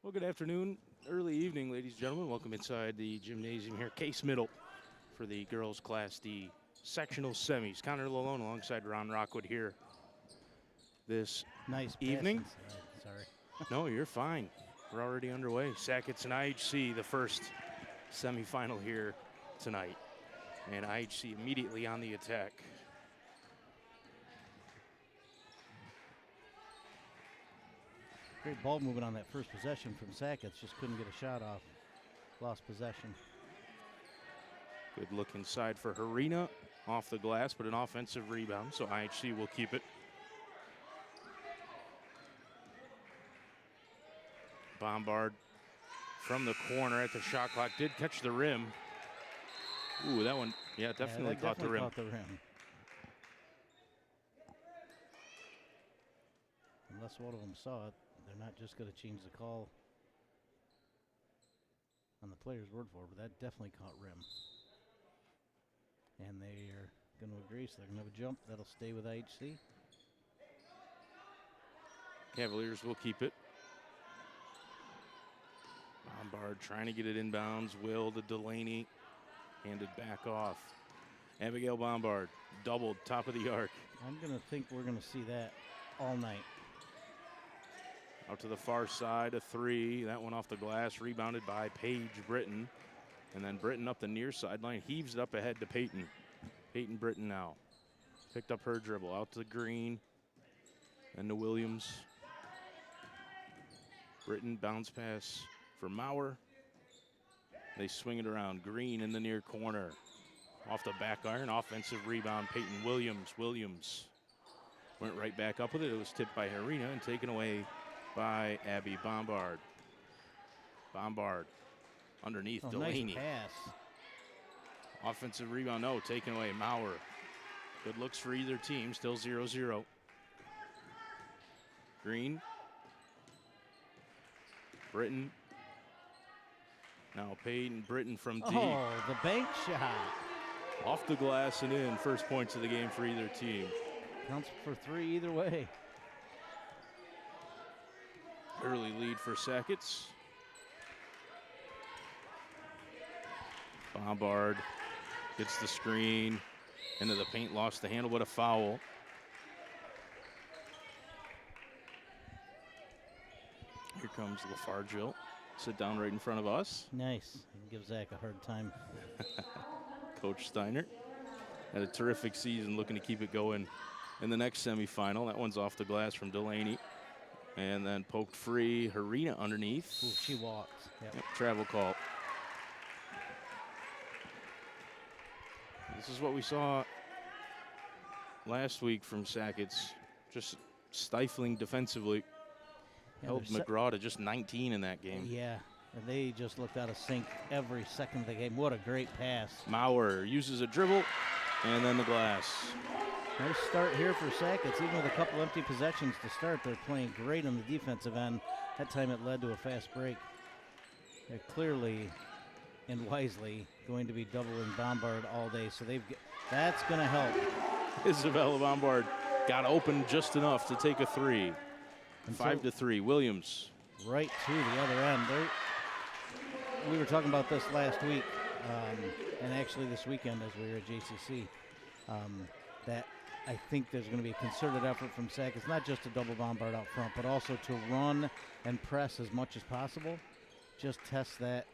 Well, good afternoon, early evening, ladies and gentlemen. Welcome inside the gymnasium here, Case Middle, for the girls Class D sectional semis. Connor Lalone alongside Ron Rockwood here this evening. Sorry. No, you're fine. We're already underway. Sackets and IHC, the first semifinal here tonight. And IHC immediately on the attack. Great ball movement on that first possession from Sackets. Just couldn't get a shot off. Lost possession. Good look inside for Harina. Off the glass, but an offensive rebound, so IHC will keep it. Bombard from the corner at the shot clock. Did catch the rim. Ooh, that one, yeah, definitely caught the rim. Caught the rim. Unless one of them saw it, they're not just going to change the call on the player's word for it, but that definitely caught rim. And they are going to agree, so they're going to have a jump. That'll stay with IHC. Cavaliers will keep it. Bombard trying to get it inbounds. Will to Delaney. Handed back off. Abigail Bombard doubled, top of the arc. I'm going to think we're going to see that all night. Out to the far side, a three. That one off the glass, rebounded by Paige Britton. And then Britton up the near sideline, heaves it up ahead to Peyton. Peyton Britton now. Picked up her dribble, out to Green. And to Williams. Britton bounce pass for Maurer. They swing it around. Green in the near corner. Off the back iron, offensive rebound, Peyton Williams. Williams went right back up with it. It was tipped by Harina and taken away by Abby Bombard. Bombard underneath Delaney. Nice pass. Offensive rebound, no, taken away. Maurer. Good looks for either team, still 0-0. Green. Britton. Now Peyton Britton from deep. Oh, the bank shot. Off the glass and in. First points of the game for either team. Counts for three either way. Early lead for Sackets. Bombard gets the screen. Into the paint, lost the handle, but a foul. Here comes LaFargill. Sit down right in front of us. Nice. You can give Zach a hard time. Coach Steiner had a terrific season, looking to keep it going in the next semifinal. That one's off the glass from Delaney. And then poked free, Harina underneath. Ooh, she walked. Yep. Travel call. This is what we saw last week from Sackets. Just stifling defensively. Held McGraw to just 19 in that game. Yeah, and they just looked out of sync every second of the game. What a great pass. Maurer uses a dribble, and then the glass. Nice start here for Sackets. Even with a couple empty possessions to start, they're playing great on the defensive end. That time it led to a fast break. They're clearly and wisely going to be doubling Bombard all day, so that's going to help. Isabella Bombard got open just enough to take a three. 5-3, Williams. Right to the other end. We were talking about this last week, and actually this weekend as we were at JCC, that I think there's going to be a concerted effort from Sackets, not just to double Bombard out front, but also to run and press as much as possible. Just test that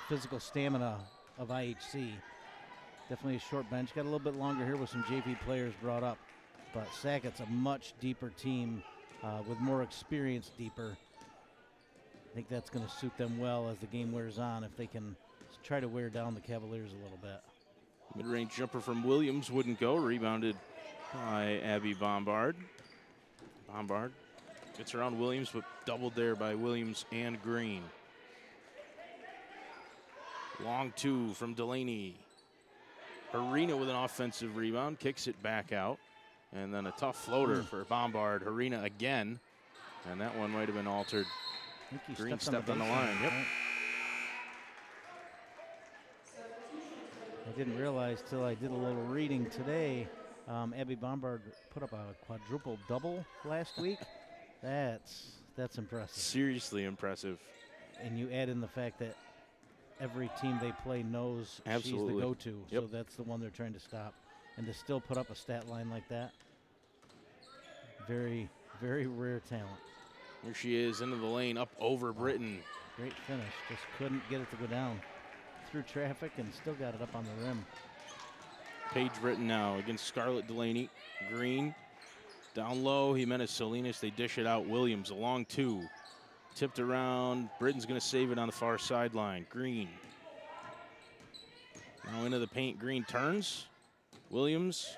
physical stamina of IHC. Definitely a short bench. Got a little bit longer here with some JV players brought up. But Sackets, a much deeper team with more experience deeper. I think that's going to suit them well as the game wears on if they can try to wear down the Cavaliers a little bit. Mid-range jumper from Williams wouldn't go. Rebounded by Abby Bombard. Bombard gets around Williams, but doubled there by Williams and Green. Long two from Delaney. Harina with an offensive rebound, kicks it back out. And then a tough floater for Bombard. Harina again. And that one might have been altered. Green stepped on the line. Yep. I didn't realize till I did a little reading today. Abby Bombard put up a quadruple double last week. That's That's impressive. Seriously impressive. And you add in the fact that every team they play knows Absolutely. she's the go-to, Yep. so that's the one they're trying to stop. And to still put up a stat line like that, very, very rare talent. Here she is into the lane, up over Britton. Great finish, just couldn't get it to go down. Through traffic and still got it up on the rim. Paige Britton now against Scarlett Delaney. Green, down low, Jimenez Salinas, they dish it out. Williams, a long two. Tipped around, Britton's gonna save it on the far sideline. Green. Now into the paint, Green turns. Williams,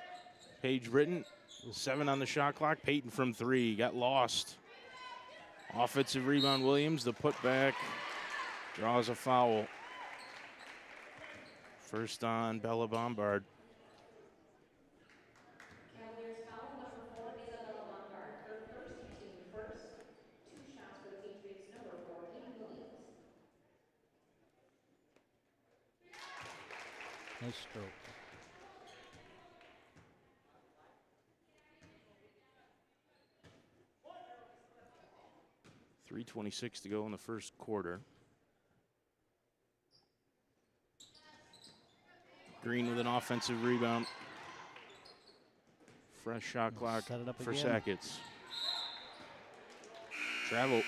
Paige Britton, 7 on the shot clock. Peyton from 3, got lost. Offensive rebound, Williams, the putback, draws a foul. First on Bella Bombard. Cavaliers foul number 4, Isabella Bombard. Her first, team first. 2 shots for the Patriots, number 4, Peyton Williams. Nice stroke. .326 to go in the first quarter. Green with an offensive rebound. Fresh shot clock Set it up for again. Sackets. Travel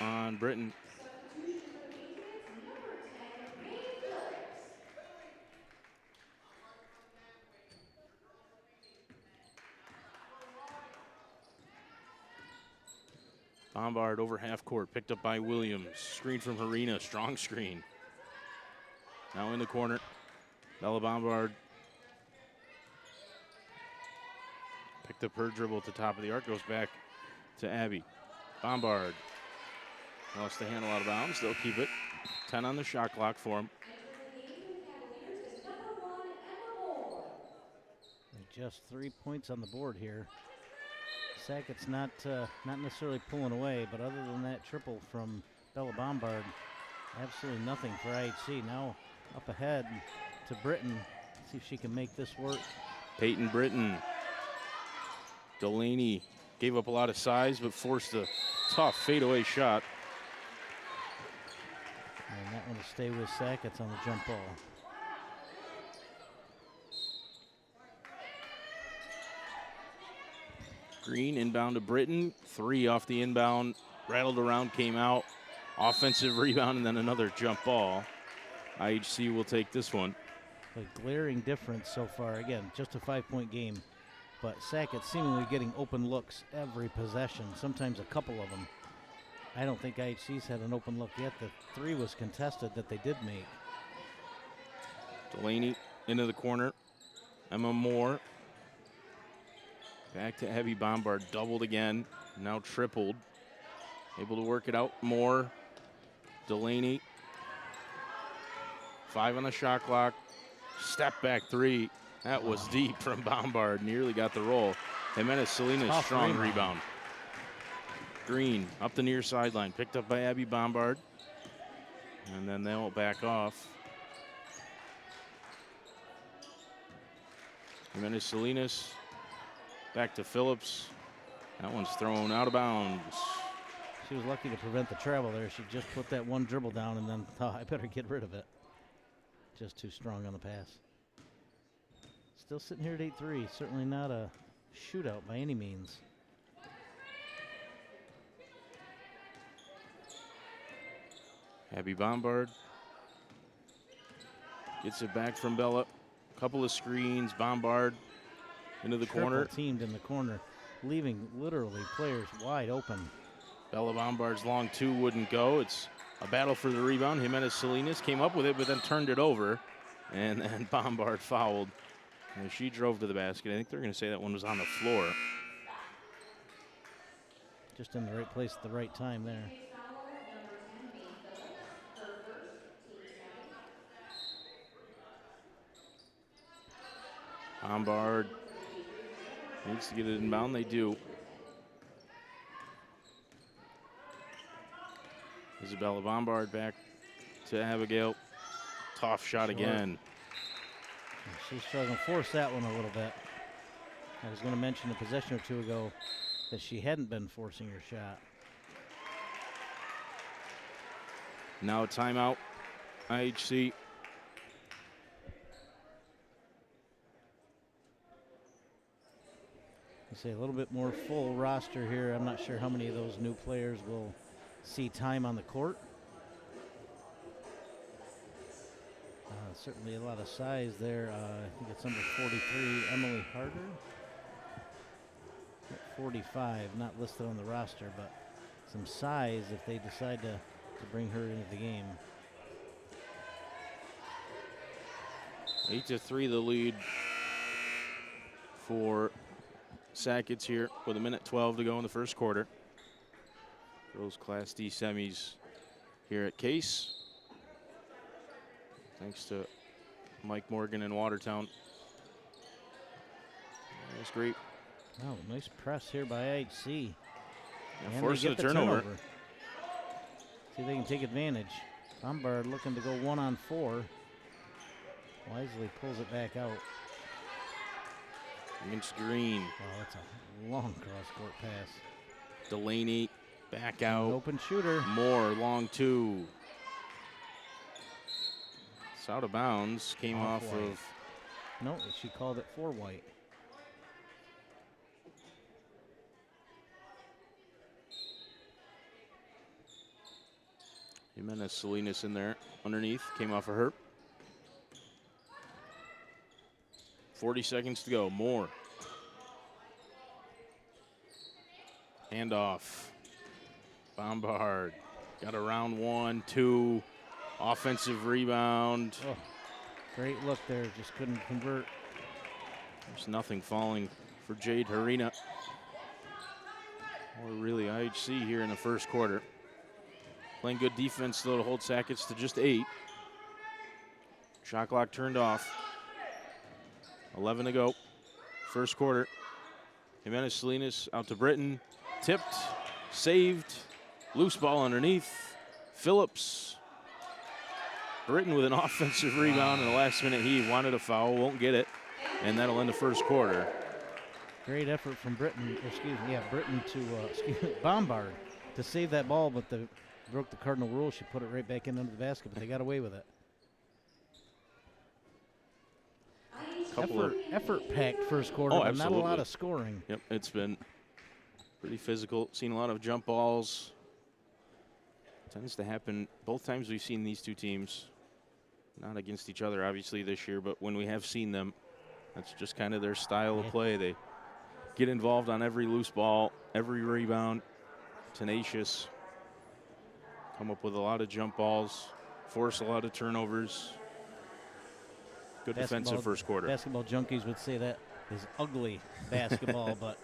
on Britton. Substitution for the Patriots, number 10, May Phillips. Bombard over half court, picked up by Williams. Screen from Harina, strong screen. Now in the corner, Bella Bombard picked up her dribble at the top of the arc, goes back to Abby. Bombard lost the handle out of bounds, they'll keep it. 10 on the shot clock for him. Entering the game for the Cavaliers is number 1, Emma Moore. Just 3 points on the board here. Sackett's not necessarily pulling away, but other than that triple from Bella Bombard, absolutely nothing for IHC. Now up ahead to Britton. See if she can make this work. Peyton Britton. Delaney gave up a lot of size, but forced a tough fadeaway shot. And that one will stay with Sackets on the jump ball. Green inbound to Britton. 3 off the inbound. Rattled around, came out. Offensive rebound, and then another jump ball. IHC will take this one. A glaring difference so far. Again, just a 5-point game. But Sackett seemingly getting open looks every possession, sometimes a couple of them. I don't think IHC's had an open look yet. The 3 was contested that they did make. Delaney into the corner. Emma Moore. Back to Abby Bombard, doubled again, now tripled. Able to work it out more. Delaney. 5 on the shot clock. Step back 3. That was deep from Bombard, nearly got the roll. Jimenez Salinas, Tough strong rebound. rebound. Green up the near sideline, picked up by Abby Bombard. And then they'll back off. Jimenez Salinas. Back to Phillips. That one's thrown out of bounds. She was lucky to prevent the travel there. She just put that one dribble down and then thought, I better get rid of it. Just too strong on the pass. Still sitting here at 8-3. Certainly not a shootout by any means. Abby Bombard gets it back from Bella. Couple of screens. Bombard into the corner. Triple teamed in the corner, leaving literally players wide open. Bella Bombard's long 2 wouldn't go. It's a battle for the rebound. Jimenez Salinas came up with it, but then turned it over. And then Bombard fouled. And she drove to the basket. I think they're going to say that one was on the floor. Just in the right place at the right time there. Foul number 10, May Phillips. Her first, team 7. Bombard needs to get it inbound. They do. Isabella Bombard back to Abigail. Tough shot again. She's struggling to force that one a little bit. I was going to mention a possession or two ago that she hadn't been forcing her shot. Now a timeout, IHC. I say a little bit more full roster here. I'm not sure how many of those new players will see time on the court. Certainly a lot of size there. I think it's number 43, Emily Harder. At 45, not listed on the roster, but some size if they decide to bring her into the game. 8-3 the lead for Sackets here with 1:12 to go in the first quarter. Girls Class D semis here at Case. Thanks to Mike Morgan in Watertown. That's great. Oh, nice press here by IHC. And forcing a turnover. See if they can take advantage. Bombard looking to go 1-on-4. Wisely pulls it back out. Against Green. Oh, that's a long cross-court pass. Delaney back out. Open shooter. Moore, long two. It's out of bounds. Came off of. No, she called it for White. Jimenez Salinas in there underneath. Came off of her. 40 seconds to go. Moore. Handoff. Bombard. Got around 1, 2. Offensive rebound. Oh, great look there. Just couldn't convert. There's nothing falling for Jade Harina. Or really IHC here in the first quarter. Playing good defense though to hold Sackets to just 8. Shot clock turned off. 11 to go. First quarter. Jimenez Salinas out to Britton. Tipped. Saved. Loose ball underneath. Phillips. Britton with an offensive rebound in the last minute. He wanted a foul. Won't get it. And that'll end the first quarter. Great effort from Britton to Bombard to save that ball, but broke the cardinal rule. She put it right back into the basket, but they got away with it. Effort-packed first quarter, but not a lot of scoring. Yep, it's been pretty physical. Seen a lot of jump balls. Tends to happen both times we've seen these two teams. Not against each other, obviously, this year, but when we have seen them, that's just kind of their style of play. They get involved on every loose ball, every rebound, tenacious. Come up with a lot of jump balls, force a lot of turnovers. Good defensive first quarter. Basketball junkies would say that is ugly basketball, but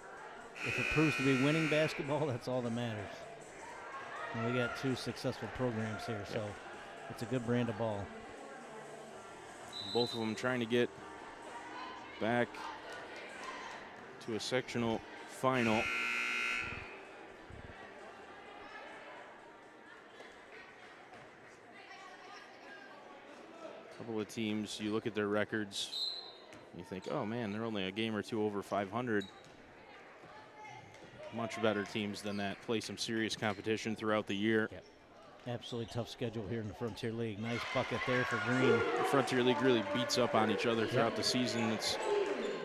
if it proves to be winning basketball, that's all that matters. And we got 2 successful programs here, so it's a good brand of ball. Both of them trying to get back to a sectional final. Couple of teams, you look at their records, you think, oh man, they're only a game or 2 over 500. Much better teams than that. Play some serious competition throughout the year. Yep. Absolutely tough schedule here in the Frontier League. Nice bucket there for Green. The Frontier League really beats up on each other throughout the season. It's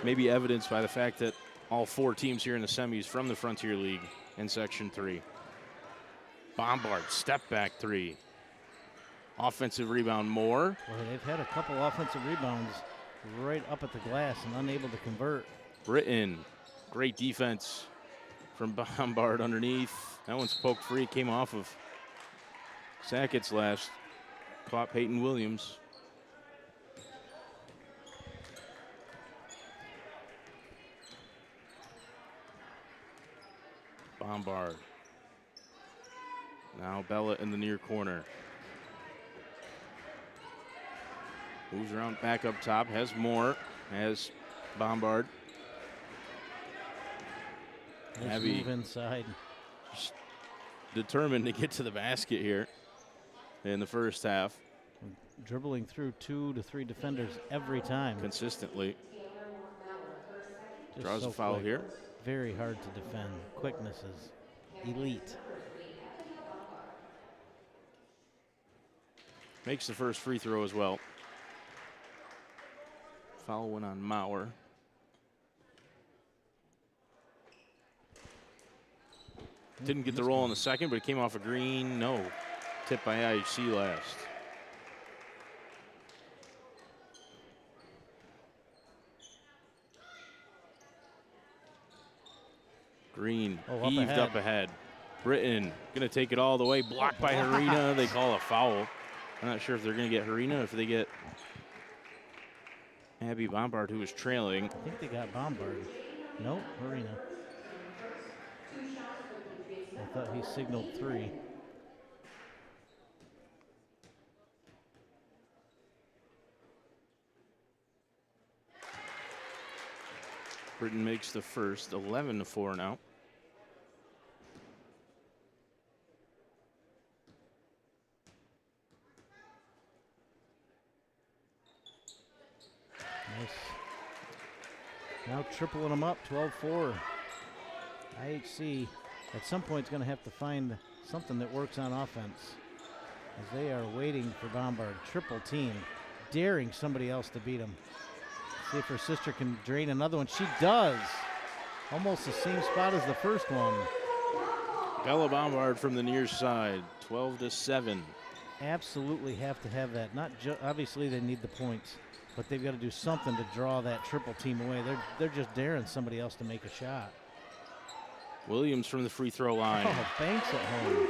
maybe evidenced by the fact that all 4 teams here in the semis from the Frontier League in Section 3. Bombard, step back 3. Offensive rebound, Moore. Well, they've had a couple offensive rebounds right up at the glass and unable to convert. Britton, great defense from Bombard underneath. That one's poked free, came off of Sackets last. Caught Peyton Williams. Bombard. Now Bella in the near corner. Moves around back up top, has Moore, has Bombard. Nice move inside. Just determined to get to the basket here in the first half. Dribbling through 2 to 3 defenders every time. Consistently. Just draws so a foul quick. here. Very hard to defend. Quickness is elite. makes the first free throw as well. Foul went on Maurer. Didn't get the roll in the second, but it came off a green. No. Tipped by IHC last. Green heaved up ahead. Britton going to take it all the way. Blocked by Harina. They call a foul. I'm not sure if they're going to get Harina, if they get Abby Bombard, who was trailing. I think they got Bombard. Nope, Harina. I thought he signaled 3. Britton makes the first, 11-4 now. Nice. Now tripling them up, 12-4. IHC at some point is going to have to find something that works on offense, as they are waiting for Bombard. Triple team, daring somebody else to beat them. See if her sister can drain another one. She does. Almost the same spot as the first one. Bella Bombard from the near side, 12-7. Absolutely have to have that. Not obviously they need the points, but they've got to do something to draw that triple team away. They're just daring somebody else to make a shot. Williams from the free throw line. Oh, Banks at home.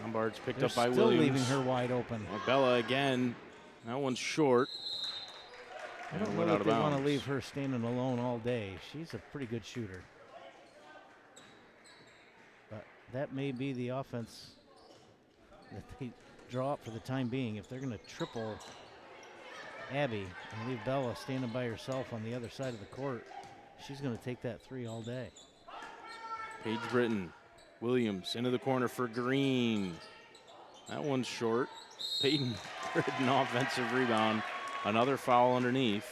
Bombard's picked They're up by still Williams. Leaving her wide open. Bella again. That one's short. I don't know that they want to leave her standing alone all day. She's a pretty good shooter. But that may be the offense that they draw up for the time being. If they're going to triple Abby and leave Bella standing by herself on the other side of the court, she's going to take that 3 all day. Paige Britton. Williams into the corner for Green. That one's short. Peyton Britton offensive rebound. Another foul underneath.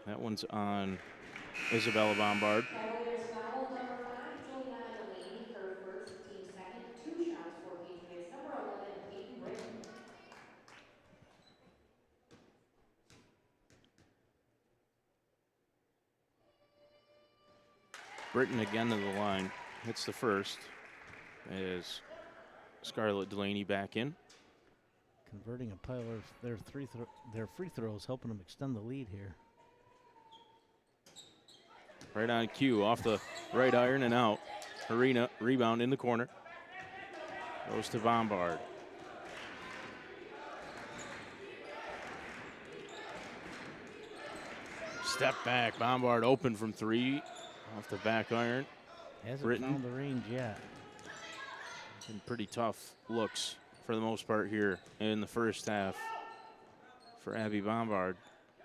That one's on Isabella Bombard. Foul number 5, Juliana Delaney, her first, team second. 2 shots for Patriots. Number 11, Peyton Britton. Britton again to the line. Hits the first. As Scarlett Delaney back in. Converting a pile of their free throws, helping them extend the lead here. Right on cue, off the right iron and out. Harina, rebound in the corner. Goes to Bombard. Step back, Bombard open from 3. Off the back iron. Hasn't found the range yet. Been pretty tough looks for the most part here in the first half for Abby Bombard.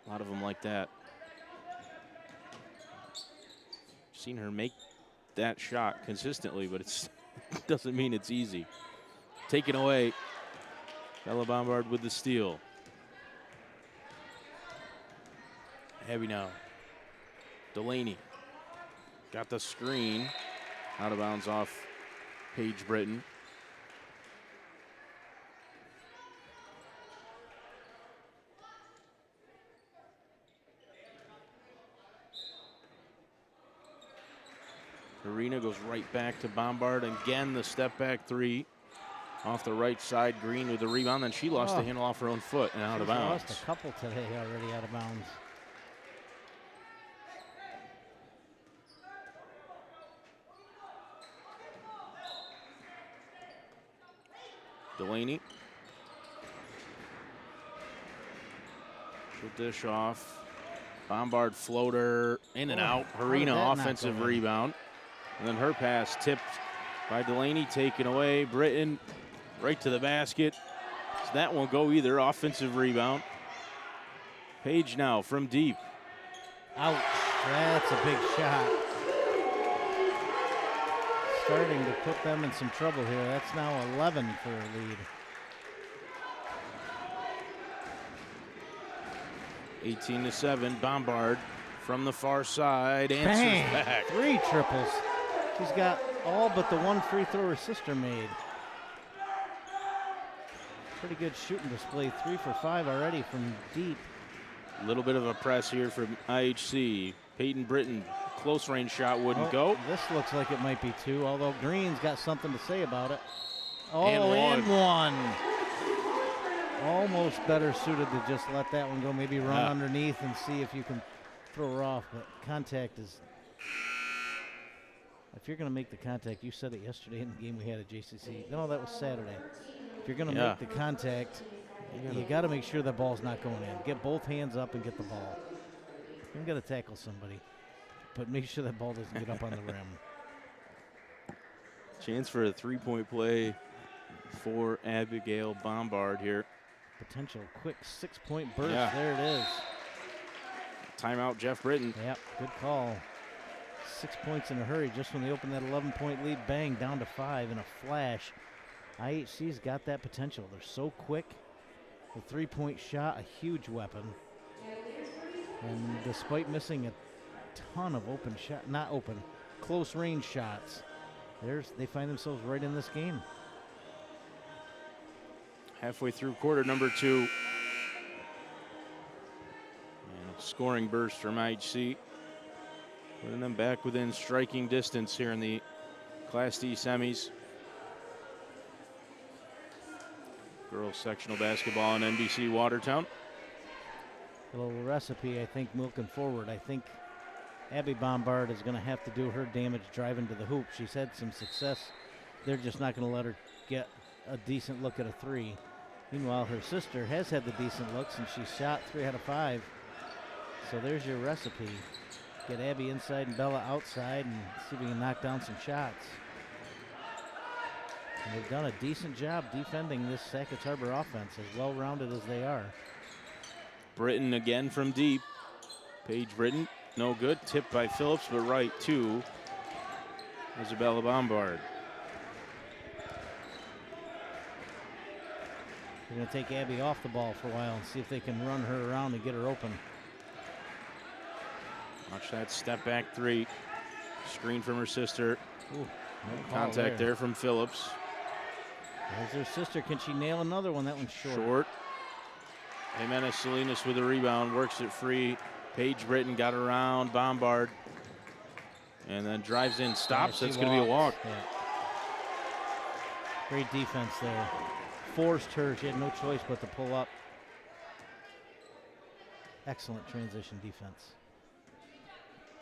A lot of them like that. Seen her make that shot consistently, but it doesn't mean it's easy. Taken away. Bella Bombard with the steal. Abby now. Delaney. Got the screen. Out of bounds off Paige Britton. Arena goes right back to Bombard. Again, the step back 3 off the right side. Green with the rebound. Then she lost the handle off her own foot and out of bounds. Lost a couple today already out of bounds. Delaney. She'll dish off. Bombard floater in and out. Harina offensive rebound. And then her pass tipped by Delaney, taken away. Britton right to the basket. So that won't go either. Offensive rebound. Paige now from deep. Ouch. That's a big shot. Starting to put them in some trouble here. That's now 11 for a lead. 18-7, Bombard from the far side. Answers Bang! back. 3 triples. She's got all but the 1 free throw her sister made. Pretty good shooting display. 3 for 5 already from deep. A little bit of a press here from IHC. Peyton Britton, close range shot wouldn't go. This looks like it might be 2, although Green's got something to say about it. Oh, And one. Almost better suited to just let that one go, maybe run underneath and see if you can throw her off, but contact is, if you're going to make the contact, you said it yesterday in the game we had at JCC. No, that was Saturday. If you're going to make the contact, you got to make sure the ball's not going in. Get both hands up and get the ball. You've got to tackle somebody, but make sure that ball doesn't get up on the rim. Chance for a 3-point play for Abigail Bombard here. Potential quick 6-point burst. Yeah. There it is. Timeout, Jeff Britton. Yep, good call. 6 points in a hurry just when they opened that 11-point lead. Bang, down to 5 in a flash. IHC's got that potential. They're so quick. The 3-point shot, a huge weapon. And despite missing a ton of open shot, not open, close range shots, they find themselves right in this game. Halfway through quarter number 2. And a scoring burst from IHC. Putting them back within striking distance here in the Class D semis. Girls sectional basketball in NBC Watertown. A little recipe, I think, moving forward. I think Abby Bombard is going to have to do her damage driving to the hoop. She's had some success. They're just not going to let her get a decent look at a 3. Meanwhile, her sister has had the decent looks, and she shot 3 out of 5. So there's your recipe. Get Abby inside and Bella outside and see if we can knock down some shots. And they've done a decent job defending this Sackets Harbor offense, as well-rounded as they are. Britton again from deep. Paige Britton, no good. Tipped by Phillips, but right to Isabella Bombard. They're going to take Abby off the ball for a while and see if they can run her around and get her open. Watch that step back 3. Screen from her sister. Ooh, no Contact there from Phillips. There's her sister. Can she nail another one? That one's short. Short. Jimenez Salinas with a rebound, works it free. Paige Britton got around Bombard. And then drives in, stops. That's going to be a walk. Yeah. Great defense there. Forced her. She had no choice but to pull up. Excellent transition defense.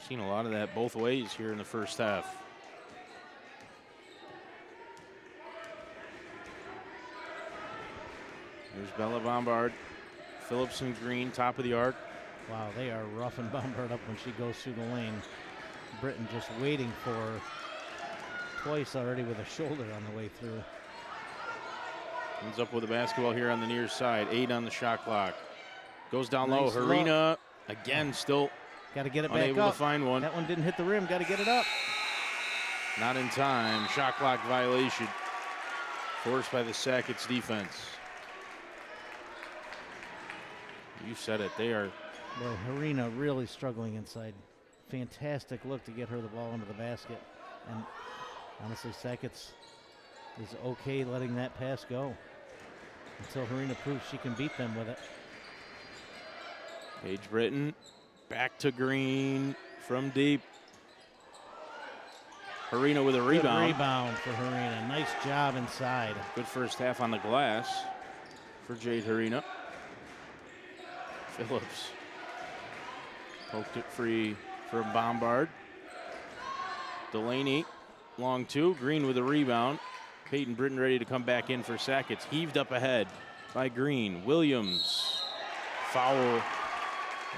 Seen a lot of that both ways here in the first half. There's Bella Bombard. Phillips and Green, top of the arc. Wow, they are roughing Bombard up when she goes through the lane. Britton just waiting for her twice already with a shoulder on the way through. Comes up with the basketball here on the near side. 8 on the shot clock. Goes down Nice low. Harina again still got to get it back unable up. to find one. That one didn't hit the rim. Got to get it up. Not in time. Shot clock violation. Forced by the Sackets defense. You said it. They are. Boy, Harina really struggling inside. Fantastic look to get her the ball into the basket. And honestly, Sackets is okay letting that pass go until Harina proves she can beat them with it. Paige Britton back to Green from deep. Harina with a rebound. Good rebound for Harina. Nice job inside. Good first half on the glass for Jade Harina. Phillips poked it free from Bombard. Delaney, long 2. Green with a rebound. Peyton Britton ready to come back in for Sackets. Heaved up ahead by Green. Williams, foul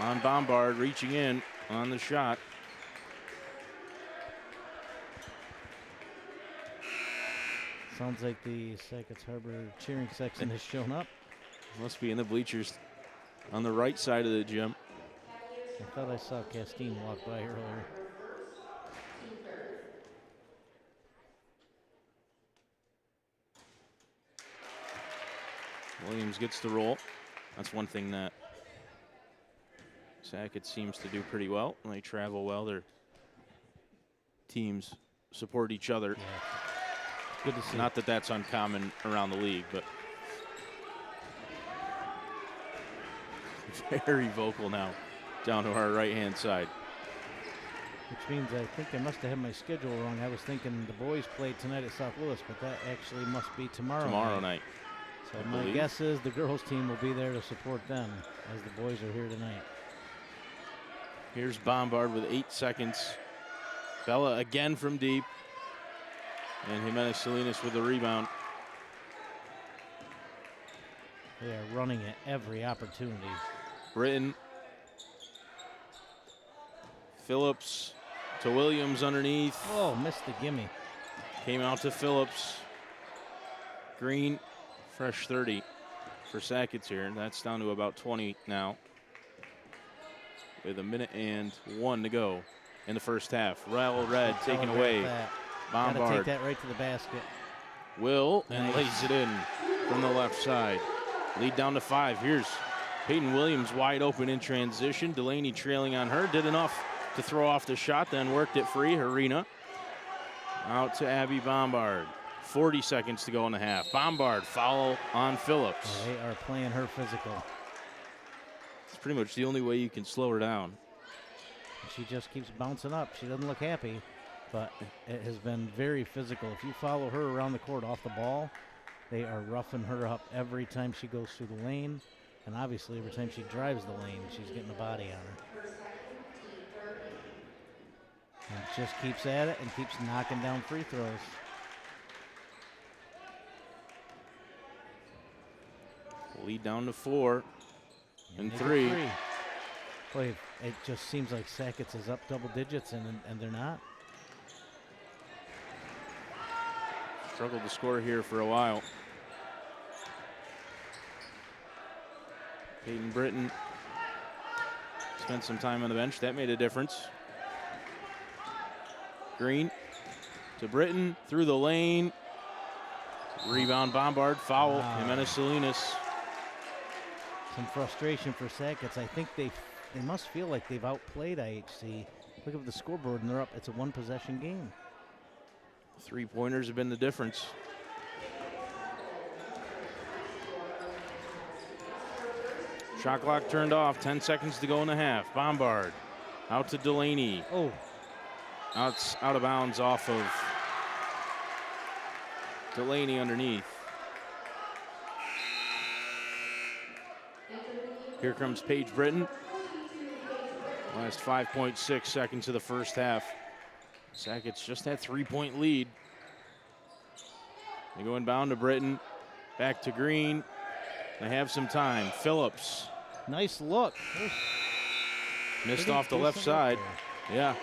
on Bombard, reaching in on the shot. Sounds like the Sackets Harbor cheering section has shown up. Must be in the bleachers on the right side of the gym. I thought I saw Castine walk by earlier. Williams gets the roll. That's one thing that Sackets seems to do pretty well. They travel well. Their teams support each other. Yeah. Good to see. Not that that's uncommon around the league, but very vocal now down to our right-hand side. Which means I think I must have had my schedule wrong. I was thinking the boys played tonight at South Louis, but that actually must be tomorrow night. So my guess is the girls team will be there to support them as the boys are here tonight. Here's Bombard with 8 seconds. Bella again from deep. And Jimenez Salinas with the rebound. They are running at every opportunity. Britton. Phillips to Williams underneath. Oh, missed the gimme. Came out to Phillips. Green, fresh 30 for Sackets here. And that's down to about 20 now. With 1:01 to go in the first half. Raul Red taken away. Gotta Bombard take that right to the basket. will and Nice. lays it in from the left side. Lead down to 5. Here's Peyton Williams wide open in transition. Delaney trailing on her. Did enough to throw off the shot, then worked it free. Harina out to Abby Bombard. 40 seconds to go in the half. Bombard foul on Phillips. They are playing her physical. It's pretty much the only way you can slow her down. She just keeps bouncing up. She doesn't look happy, but it has been very physical. If you follow her around the court off the ball, they are roughing her up every time she goes through the lane. And obviously, every time she drives the lane, she's getting a body on her. And just keeps at it and keeps knocking down free throws. Lead down to 4 and they get 3. Boy, it just seems like Sackets is up double digits, and they're not. Struggled to score here for a while. Peyton Britton spent some time on the bench. That made a difference. Green to Britton through the lane. Rebound Bombard, foul. Wow. Jimenez Salinas. Some frustration for Sackets. I think they must feel like they've outplayed IHC. Look at the scoreboard, and they're up. It's a one-possession game. 3-pointers have been the difference. Shot clock turned off. 10 seconds to go in the half. Bombard out to Delaney. Oh, Out of bounds off of Delaney underneath. Here comes Paige Britton. Last 5.6 seconds of the first half. Sackets just had 3-point lead. They go inbound to Britton. Back to Green. They have some time. Phillips nice look. missed off the left side. Yeah.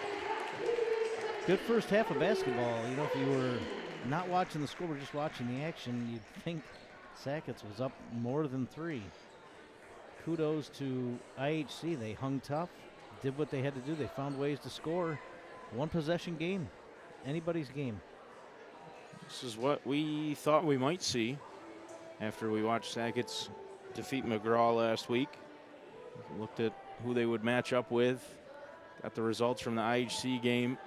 Good first half of basketball. You know, if you were not watching the scoreboard, just watching the action, you'd think Sackets was up more than 3. Kudos to IHC. They hung tough, did what they had to do. They found ways to score. One-possession game. Anybody's game. This is what we thought we might see after we watched Sackets defeat McGraw last week. Looked at who they would match up with. Got the results from the IHC game.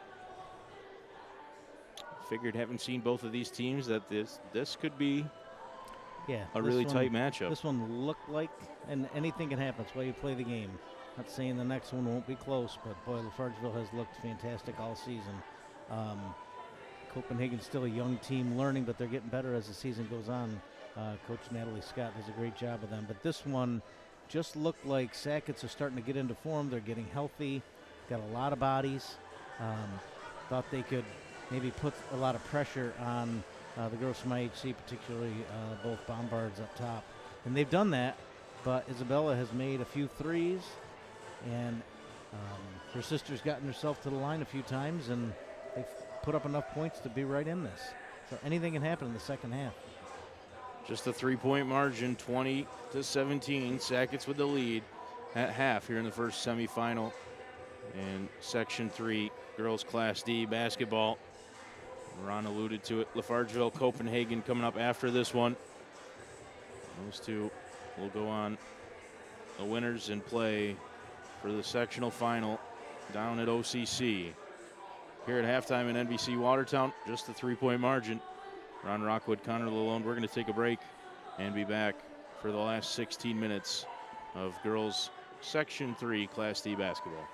Figured, having seen both of these teams, that this could be a really tight matchup. This one looked like, and anything can happen. That's why you play the game. Not saying the next one won't be close, but boy, Lafargeville has looked fantastic all season. Copenhagen's still a young team learning, but they're getting better as the season goes on. Coach Natalie Scott does a great job of them. But this one just looked like Sackets are starting to get into form. They're getting healthy, got a lot of bodies. Thought they could maybe put a lot of pressure on the girls from IHC, particularly both Bombards up top. And they've done that, but Isabella has made a few threes, and her sister's gotten herself to the line a few times, and they've put up enough points to be right in this. So anything can happen in the second half. Just a 3-point margin, 20-17. Sackets with the lead at half here in the first semifinal in Section 3 girls Class D basketball. Ron alluded to it. Lafargeville, Copenhagen coming up after this one. Those two will go on the winners and play for the sectional final down at OCC. Here at halftime in NBC Watertown, just a 3-point margin. Ron Rockwood, Connor Lalone. We're going to take a break and be back for the last 16 minutes of girls Section 3 Class D basketball.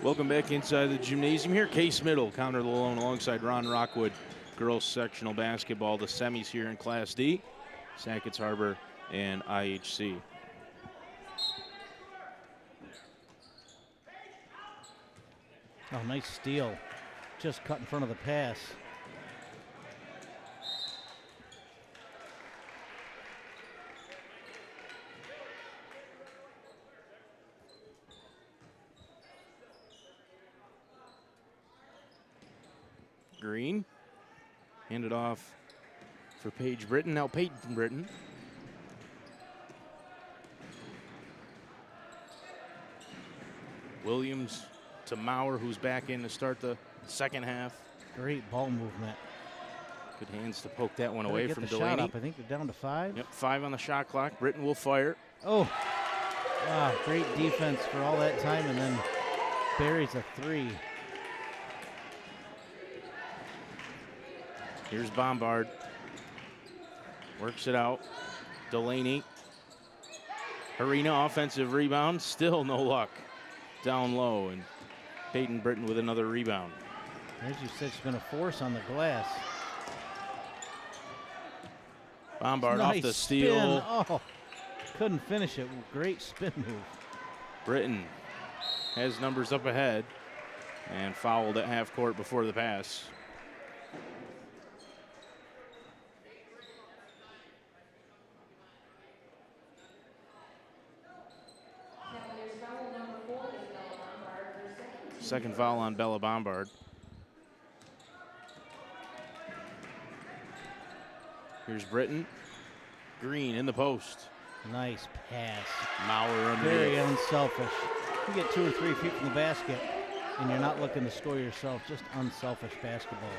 Welcome back inside the gymnasium here. Case Middle, Counter Lalone alongside Ron Rockwood. Girls sectional basketball, the semis here in Class D. Sackets Harbor and IHC. Oh, nice steal. Just cut in front of the pass. Green, handed off for Paige Britton. Now Peyton Britton. Williams to Maurer, who's back in to start the second half. Great ball movement. Good hands to poke that one Gotta away get from the shot Delaney. up. I think they're down to 5. Yep, 5 on the shot clock. Britton will fire. Oh, great defense for all that time, and then buries a 3. Here's Bombard. Works it out. Delaney. Harina, offensive rebound. Still no luck. Down low, and Peyton Britton with another rebound. As you said, she's been a force on the glass. Bombard Nice off the steal. spin. Oh, couldn't finish it. Great spin move. Britton has numbers up ahead and fouled at half court before the pass. Second foul on Bella Bombard. Here's Britton. Green in the post. Nice pass. Maurer Very underneath. unselfish. You get 2 or 3 feet from the basket, and you're not looking to score yourself. Just unselfish basketball.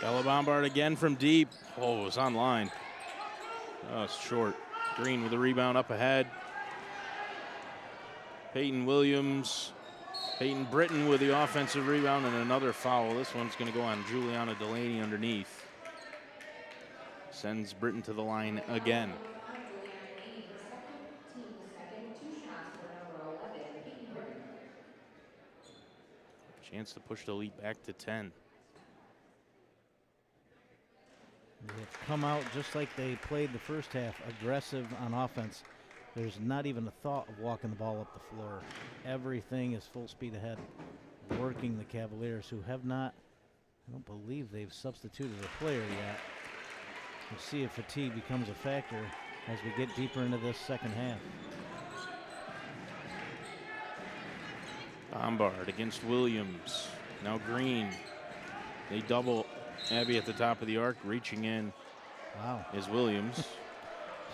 Bella Bombard again from deep. Oh, it's on line. Oh, it's short. Green with the rebound up ahead. Peyton Williams. Peyton Britton with the offensive rebound and another foul. This one's going to go on Juliana Delaney underneath. Sends Britton to the line again. Chance to push the lead back to 10. They have come out just like they played the first half, aggressive on offense. There's not even a thought of walking the ball up the floor. Everything is full speed ahead, working the Cavaliers, who have not, I don't believe they've substituted a player yet. We'll see if fatigue becomes a factor as we get deeper into this second half. Bombard against Williams. Now Green. They double Abby at the top of the arc. Reaching in Wow. is Williams.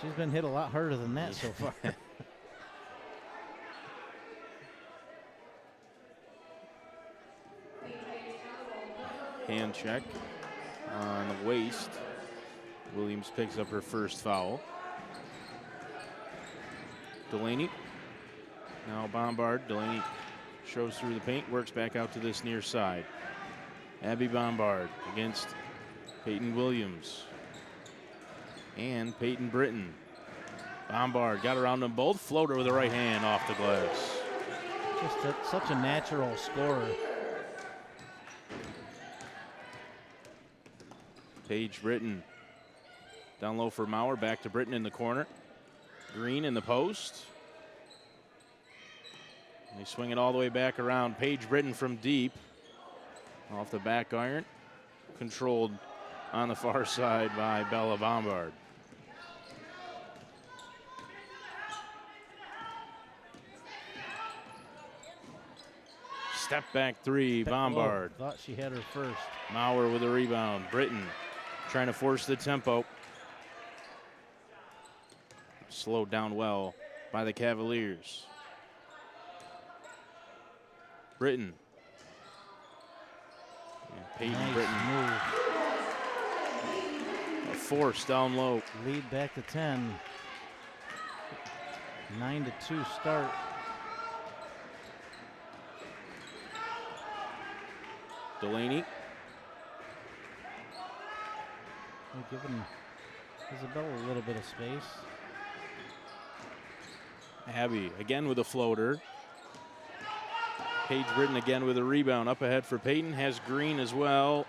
She's been hit a lot harder than that so far. Hand check on the waist. Williams picks up her first foul. Delaney. Now Bombard. Delaney shows through the paint, works back out to this near side. Abby Bombard against Peyton Williams and Peyton Britton. Bombard got around them both. Floater with the right hand off the glass. Just such a natural scorer. Paige Britton down low for Maurer. Back to Britton in the corner. Green in the post. They swing it all the way back around. Paige Britton from deep. Off the back iron. Controlled on the far side by Bella Bombard. Step back 3, Bombard. Oh, thought she had her first. Maurer with a rebound. Britton trying to force the tempo. Slowed down well by the Cavaliers. Britton. And Peyton Nice Britton. move. A force down low. Lead back to 10. 9-2 start. Delaney. They're giving Isabella a little bit of space. Abby again with a floater. Paige Britton again with a rebound. Up ahead for Peyton. Has Green as well.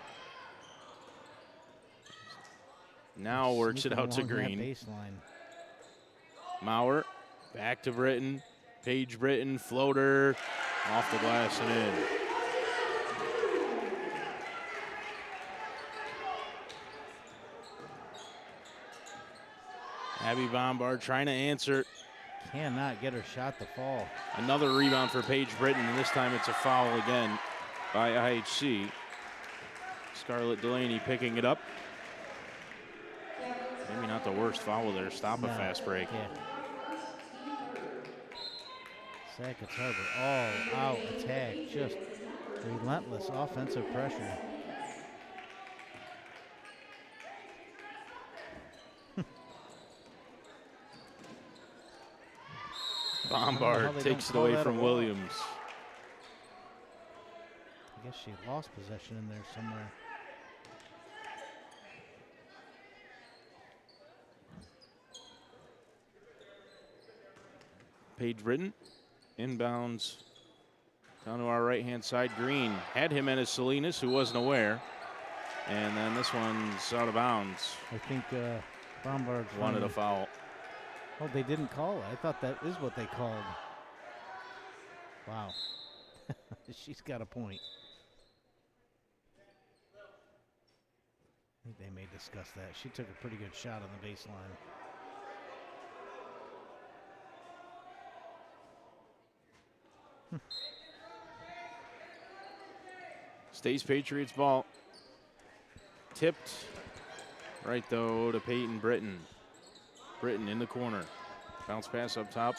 Now works it out to Green. Baseline. Maurer back to Britton. Paige Britton, floater, off the glass and in. Abby Bombard trying to answer. Cannot get her shot to fall. Another rebound for Paige Britton, and this time it's a foul again by IHC. Scarlett Delaney picking it up. Maybe not the worst foul there. Stop a fast break. Yeah. Sackets Harbor all-out attack. Just relentless offensive pressure. Bombard takes it away from Williams. I guess she lost possession in there somewhere. Paige Britton inbounds down to our right-hand side. Green had him as Salinas, who wasn't aware. And then this one's out of bounds. I think Bombard wanted a foul. Oh, they didn't call it. I thought that is what they called. Wow. She's got a point. I think they may discuss that. She took a pretty good shot on the baseline. Stays Patriots ball. Tipped right though to Peyton Britton. Britton in the corner. Bounce pass up top.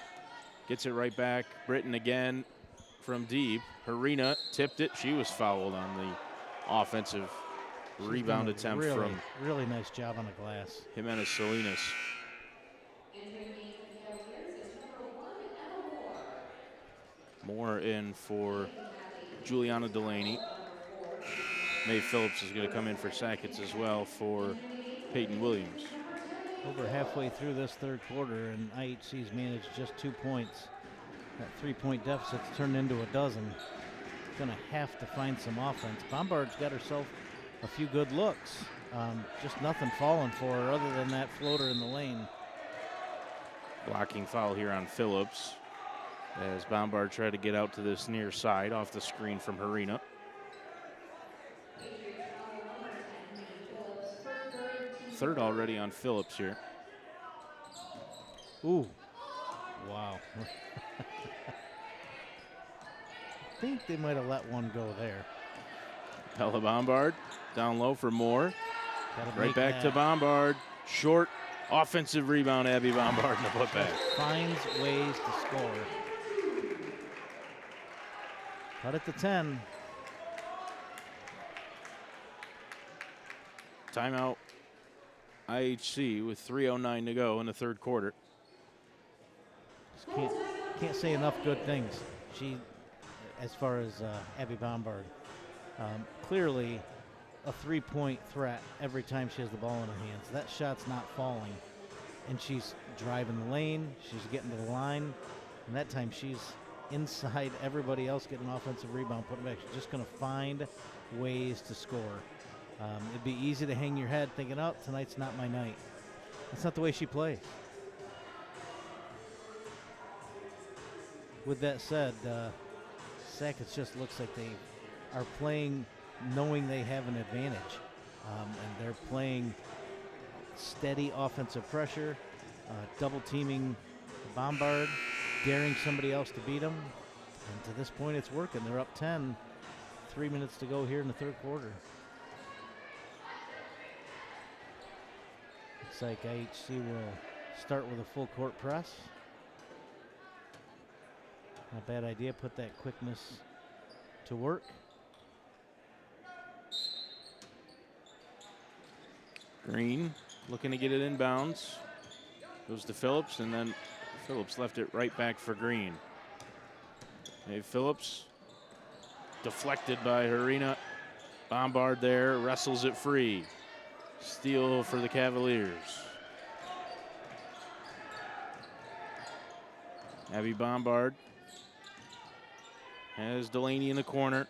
Gets it right back. Britton again from deep. Harina tipped it. She was fouled on the offensive rebound attempt from really nice job on the glass. Jimenez Salinas. Moore in for Juliana Delaney. Mae Phillips is going to come in for Sackets as well for Peyton Williams. Over halfway through this third quarter, and IHC's managed just 2 points. That 3-point deficit's turned into a dozen. Going to have to find some offense. Bombard's got herself a few good looks. Just nothing falling for her other than that floater in the lane. Blocking foul here on Phillips as Bombard tried to get out to this near side off the screen from Harina. Third already on Phillips here. Ooh. Wow. I think they might have let one go there. Bella Bombard down low for Moore. Right back to that. Bombard. Short offensive rebound, Abby Bombard in the putback. Finds ways to score. Cut it to 10. Timeout IHC with 3:09 to go in the third quarter. Just can't say enough good things. She, as far as Abby Bombard, clearly a 3-point threat every time she has the ball in her hands. That shot's not falling, and she's driving the lane. She's getting to the line, and that time she's inside everybody else getting an offensive rebound, put it back. She's just going to find ways to score. It'd be easy to hang your head thinking, oh, tonight's not my night. That's not the way she plays. With that said, Sackets just looks like they are playing knowing they have an advantage. And they're playing steady offensive pressure, double teaming Bombard, daring somebody else to beat them. And to this point, it's working. They're up 10, 3 minutes to go here in the third quarter. Looks like IHC will start with a full court press. Not a bad idea. Put that quickness to work. Green looking to get it inbounds. Goes to Phillips, and then Phillips left it right back for Green. Hey, Phillips deflected by Harina. Bombard there, wrestles it free. Steal for the Cavaliers. Abby Bombard Has Delaney in the corner.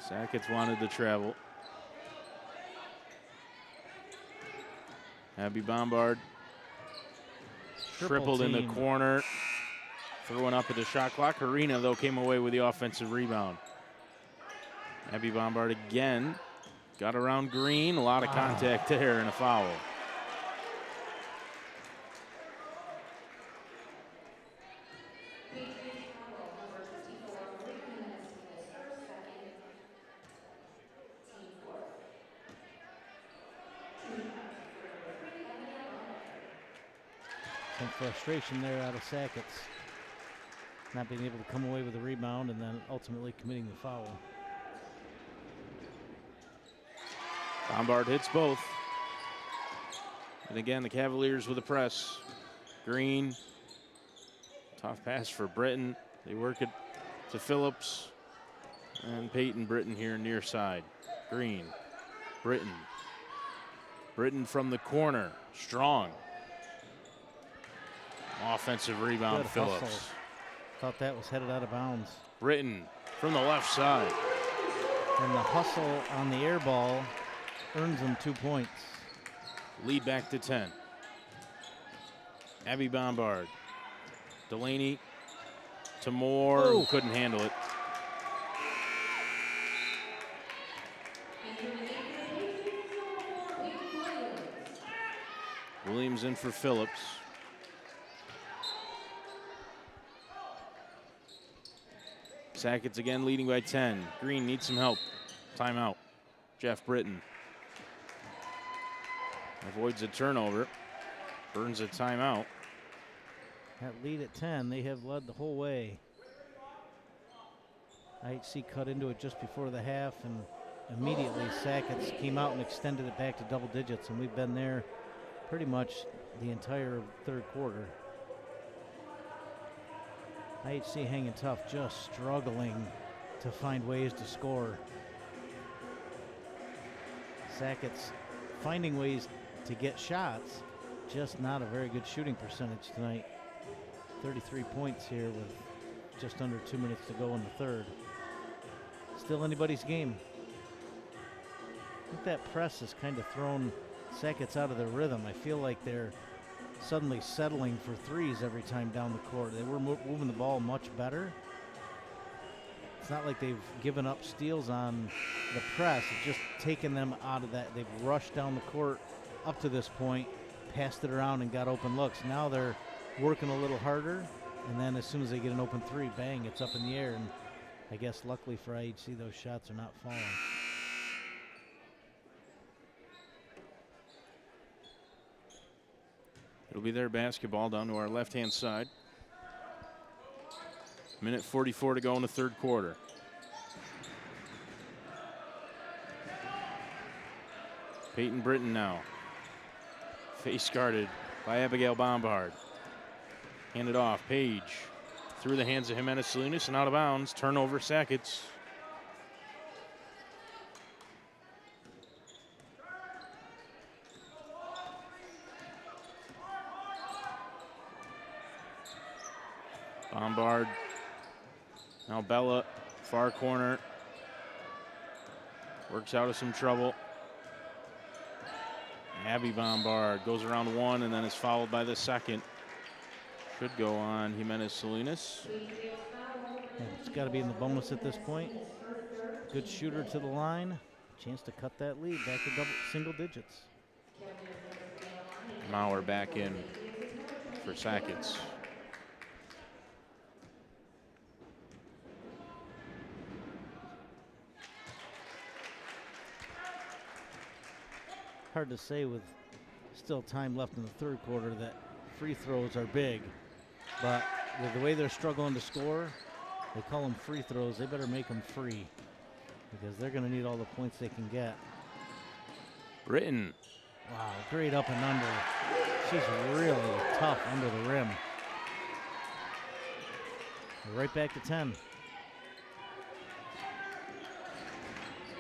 Sackets wanted to travel. Abby Bombard tripled in the corner. Throwing up at the shot clock. Harina, though, came away with the offensive rebound. Abby Bombard again. Got around Green. A lot of contact there and a foul. Some frustration there out of Sackets. Not being able to come away with the rebound and then ultimately committing the foul. Bombard hits both. And again, the Cavaliers with a press. Green. Tough pass for Britton. They work it to Phillips. And Peyton Britton here near side. Green. Britton. Britton from the corner. Strong. Offensive rebound, Good Phillips. hustle. Thought that was headed out of bounds. Britton from the left side. And the hustle on the air ball earns them 2 points. Lead back to 10. Abby Bombard. Delaney to Moore. Oh. Couldn't handle it. Williams in for Phillips. Sackets again leading by 10. Green needs some help. Timeout. Jeff Britton avoids a turnover. Burns a timeout. That lead at 10, they have led the whole way. IHC cut into it just before the half, and immediately Sackets came out and extended it back to double digits, and we've been there pretty much the entire third quarter. IHC hanging tough, just struggling to find ways to score. Sackets finding ways to get shots, just not a very good shooting percentage tonight. 33 points here with just under 2 minutes to go in the third. Still anybody's game. I think that press has kind of thrown Sackets out of their rhythm. I feel like they're suddenly settling for threes every time down the court. They were moving the ball much better. It's not like they've given up steals on the press. It's just taken them out of that. They've rushed down the court up to this point, passed it around and got open looks. Now they're working a little harder, and then as soon as they get an open three, bang, it's up in the air. And I guess luckily for IHC, those shots are not falling. It'll be their basketball down to our left-hand side. Minute 44 to go in the third quarter. Peyton Britton now. Face guarded by Abigail Bombard. Handed off, Page. Through the hands of Jimenez Salinas and out of bounds. Turnover, Sackets. Bombard. Now Bella, far corner. Works out of some trouble. Abby Bombard goes around one and then is fouled by the second. Should go on Jimenez Salinas. And it's got to be in the bonus at this point. Good shooter to the line. Chance to cut that lead back to single digits. Maurer back in for Sackets. Hard to say with still time left in the third quarter that free throws are big, but with the way they're struggling to score, they call them free throws. They better make them free because they're going to need all the points they can get. Britton. Wow, great up and under. She's really tough under the rim. Right back to 10.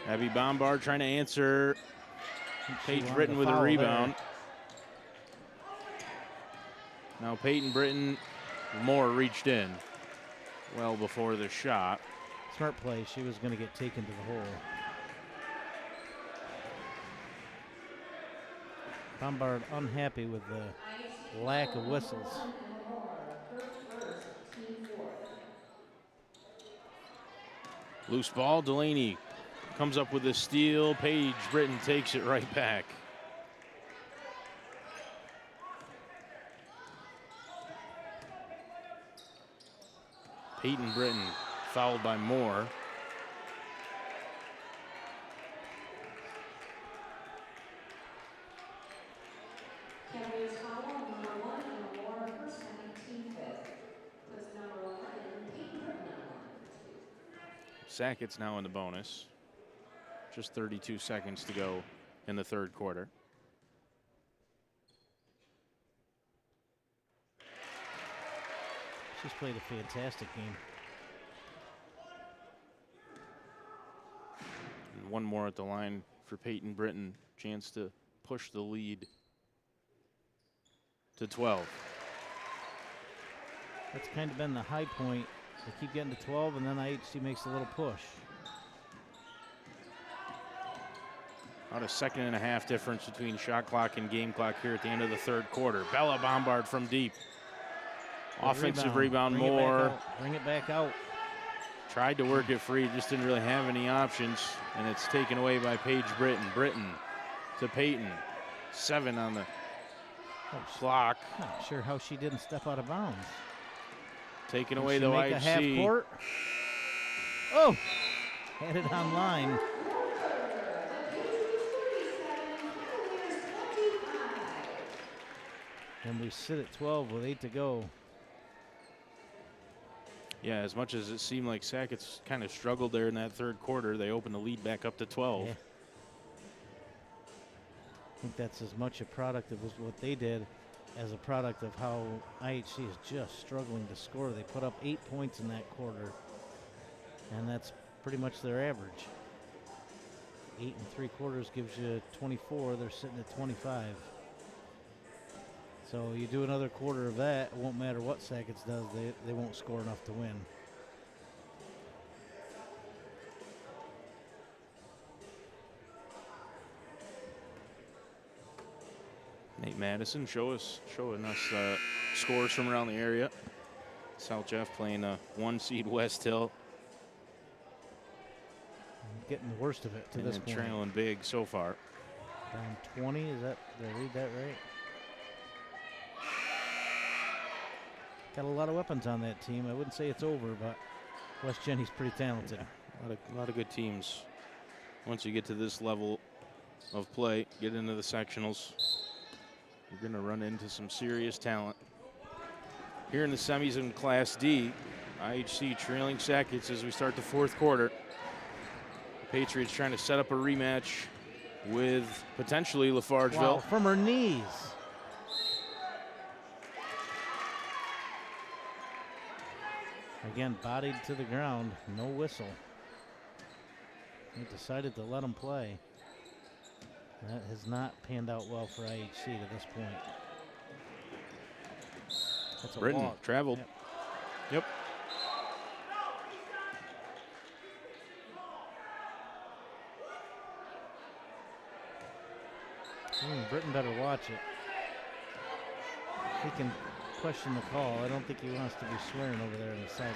Abby Bombard trying to answer. Paige Britton with a foul rebound. Now Peyton Britton, Moore reached in well before the shot. Smart play. She was going to get taken to the hole. Bombard unhappy with the lack of whistles. Loose ball, Delaney comes up with a steal. Paige Britton takes it right back. Peyton Britton fouled by Moore. Sackets now in the bonus. Just 32 seconds to go in the third quarter. She's played a fantastic game. And one more at the line for Peyton Britton. Chance to push the lead to 12. That's kind of been the high point. They keep getting to 12, and then IHC makes a little push. About a second and a half difference between shot clock and game clock here at the end of the third quarter. Bella Bombard from deep. Good Offensive rebound, Moore. Bring it back out. Tried to work it free, just didn't really have any options, and it's taken away by Paige Britton. Britton to Peyton. 7 on the clock. Not sure how she didn't step out of bounds. Taken Did away she the make a half IHC. court? Oh, had it on line. And we sit at 12 with 8 to go. Yeah, as much as it seemed like Sackets kind of struggled there in that third quarter, they opened the lead back up to 12. Yeah. I think that's as much a product of what they did as a product of how IHC is just struggling to score. They put up 8 points in that quarter, and that's pretty much their average. 8 3/4 gives you 24. They're sitting at 25. So you do another quarter of that, it won't matter what Sackets does, they won't score enough to win. Nate Madison showing us scores from around the area. South Jeff playing a 1 seed West Hill. Getting the worst of it to this point. Trailing big so far. Down 20, did I read that right? Got a lot of weapons on that team. I wouldn't say it's over, but West Jenny's pretty talented. Yeah, a lot of good teams. Once you get to this level of play, get into the sectionals, you're going to run into some serious talent. Here in the semis in Class D, IHC trailing Sackets as we start the fourth quarter. The Patriots trying to set up a rematch with potentially Lafargeville. Wow, from her knees. Again, bodied to the ground, no whistle. They decided to let him play. That has not panned out well for IHC to this point. That's a Britton walk. traveled. Yep. Britton better watch it. He can question the call. I don't think he wants to be swearing over there in the sideline.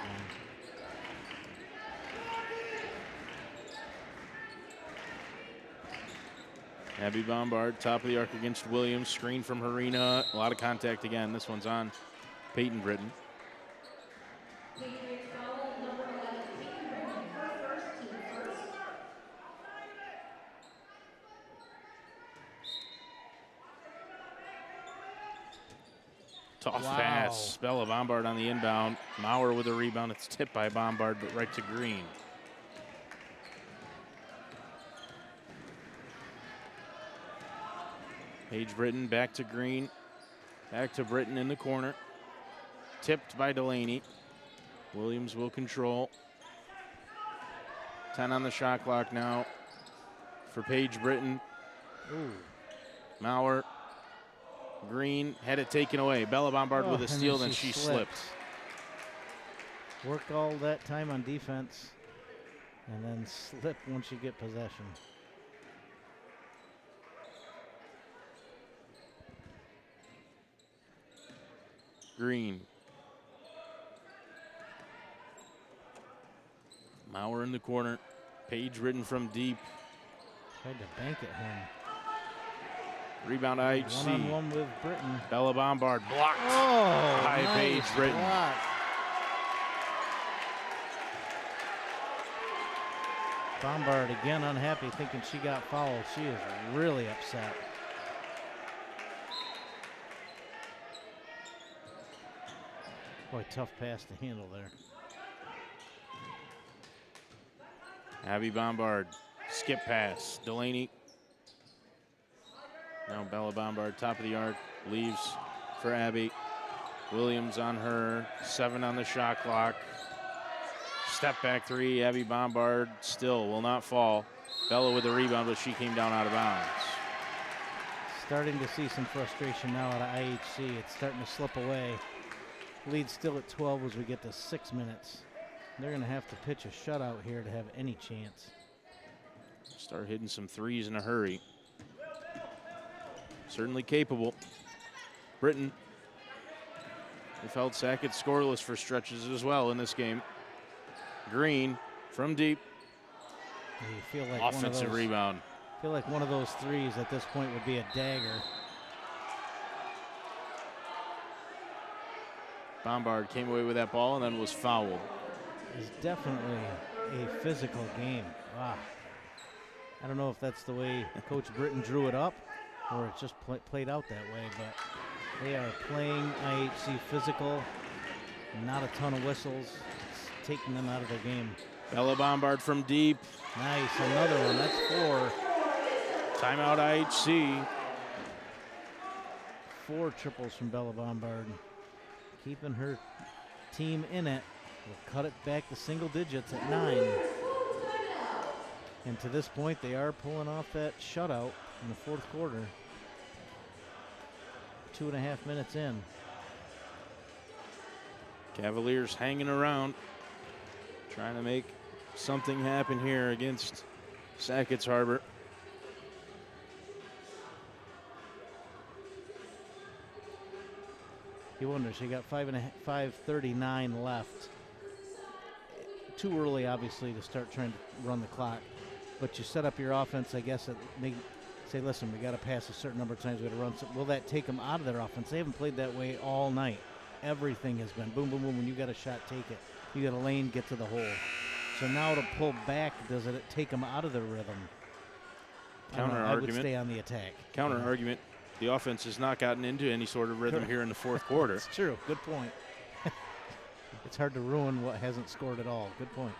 Abby Bombard, top of the arc against Williams. Screen from Harina. A lot of contact again. This one's on Peyton Britton. Tough pass. Bella Bombard on the inbound. Maurer with a rebound. It's tipped by Bombard, but right to Green. Paige Britton back to Green. Back to Britton in the corner. Tipped by Delaney. Williams will control. 10 on the shot clock now for Paige Britton. Ooh. Maurer Green had it taken away. Bella Bombard with a and steal, then she slipped. Work all that time on defense and then slip once you get possession. Green. Maurer in the corner. Page ridden from deep. Tried to bank it home. Rebound IHC. One-on-one with Britton. Bella Bombard blocked by nice Paige Britton. block. Bombard again unhappy, thinking she got fouled. She is really upset. Boy, tough pass to handle there. Abby Bombard, skip pass. Delaney. Now Bella Bombard, top of the arc, leaves for Abby. Williams on her, 7 on the shot clock. Step back 3, Abby Bombard still will not fall. Bella with the rebound, but she came down out of bounds. Starting to see some frustration now out of IHC. It's starting to slip away. Lead still at 12 as we get to 6 minutes. They're going to have to pitch a shutout here to have any chance. Start hitting some threes in a hurry. Certainly capable. Britton. We've held Sackets scoreless for stretches as well in this game. Green from deep. You feel like offensive rebound. Feel like one of those threes at this point would be a dagger. Bombard came away with that ball and then was fouled. It's definitely a physical game. Wow. I don't know if that's the way Coach Britton drew it up or it just played out that way, but they are playing IHC physical, not a ton of whistles. It's taking them out of their game. Bella Bombard from deep. Nice, another one, that's 4. Timeout IHC. 4 triples from Bella Bombard. Keeping her team in it. Will cut it back to single digits at 9. And to this point, they are pulling off that shutout in the 4th quarter. 2.5 minutes in. Cavaliers hanging around, trying to make something happen here against Sackets Harbor. You wonder, she got 5:39 left. Too early, obviously, to start trying to run the clock. But you set up your offense, I guess, say, listen, we got to pass a certain number of times. We got to run. Will that take them out of their offense? They haven't played that way all night. Everything has been boom, boom, boom. When you got a shot, take it. You got a lane, get to the hole. So now to pull back, does it take them out of their rhythm? Counter I argument. would stay on the attack. Counter argument. The offense has not gotten into any sort of rhythm here in the 4th quarter. It's true. Good point. It's hard to ruin what hasn't scored at all. Good point.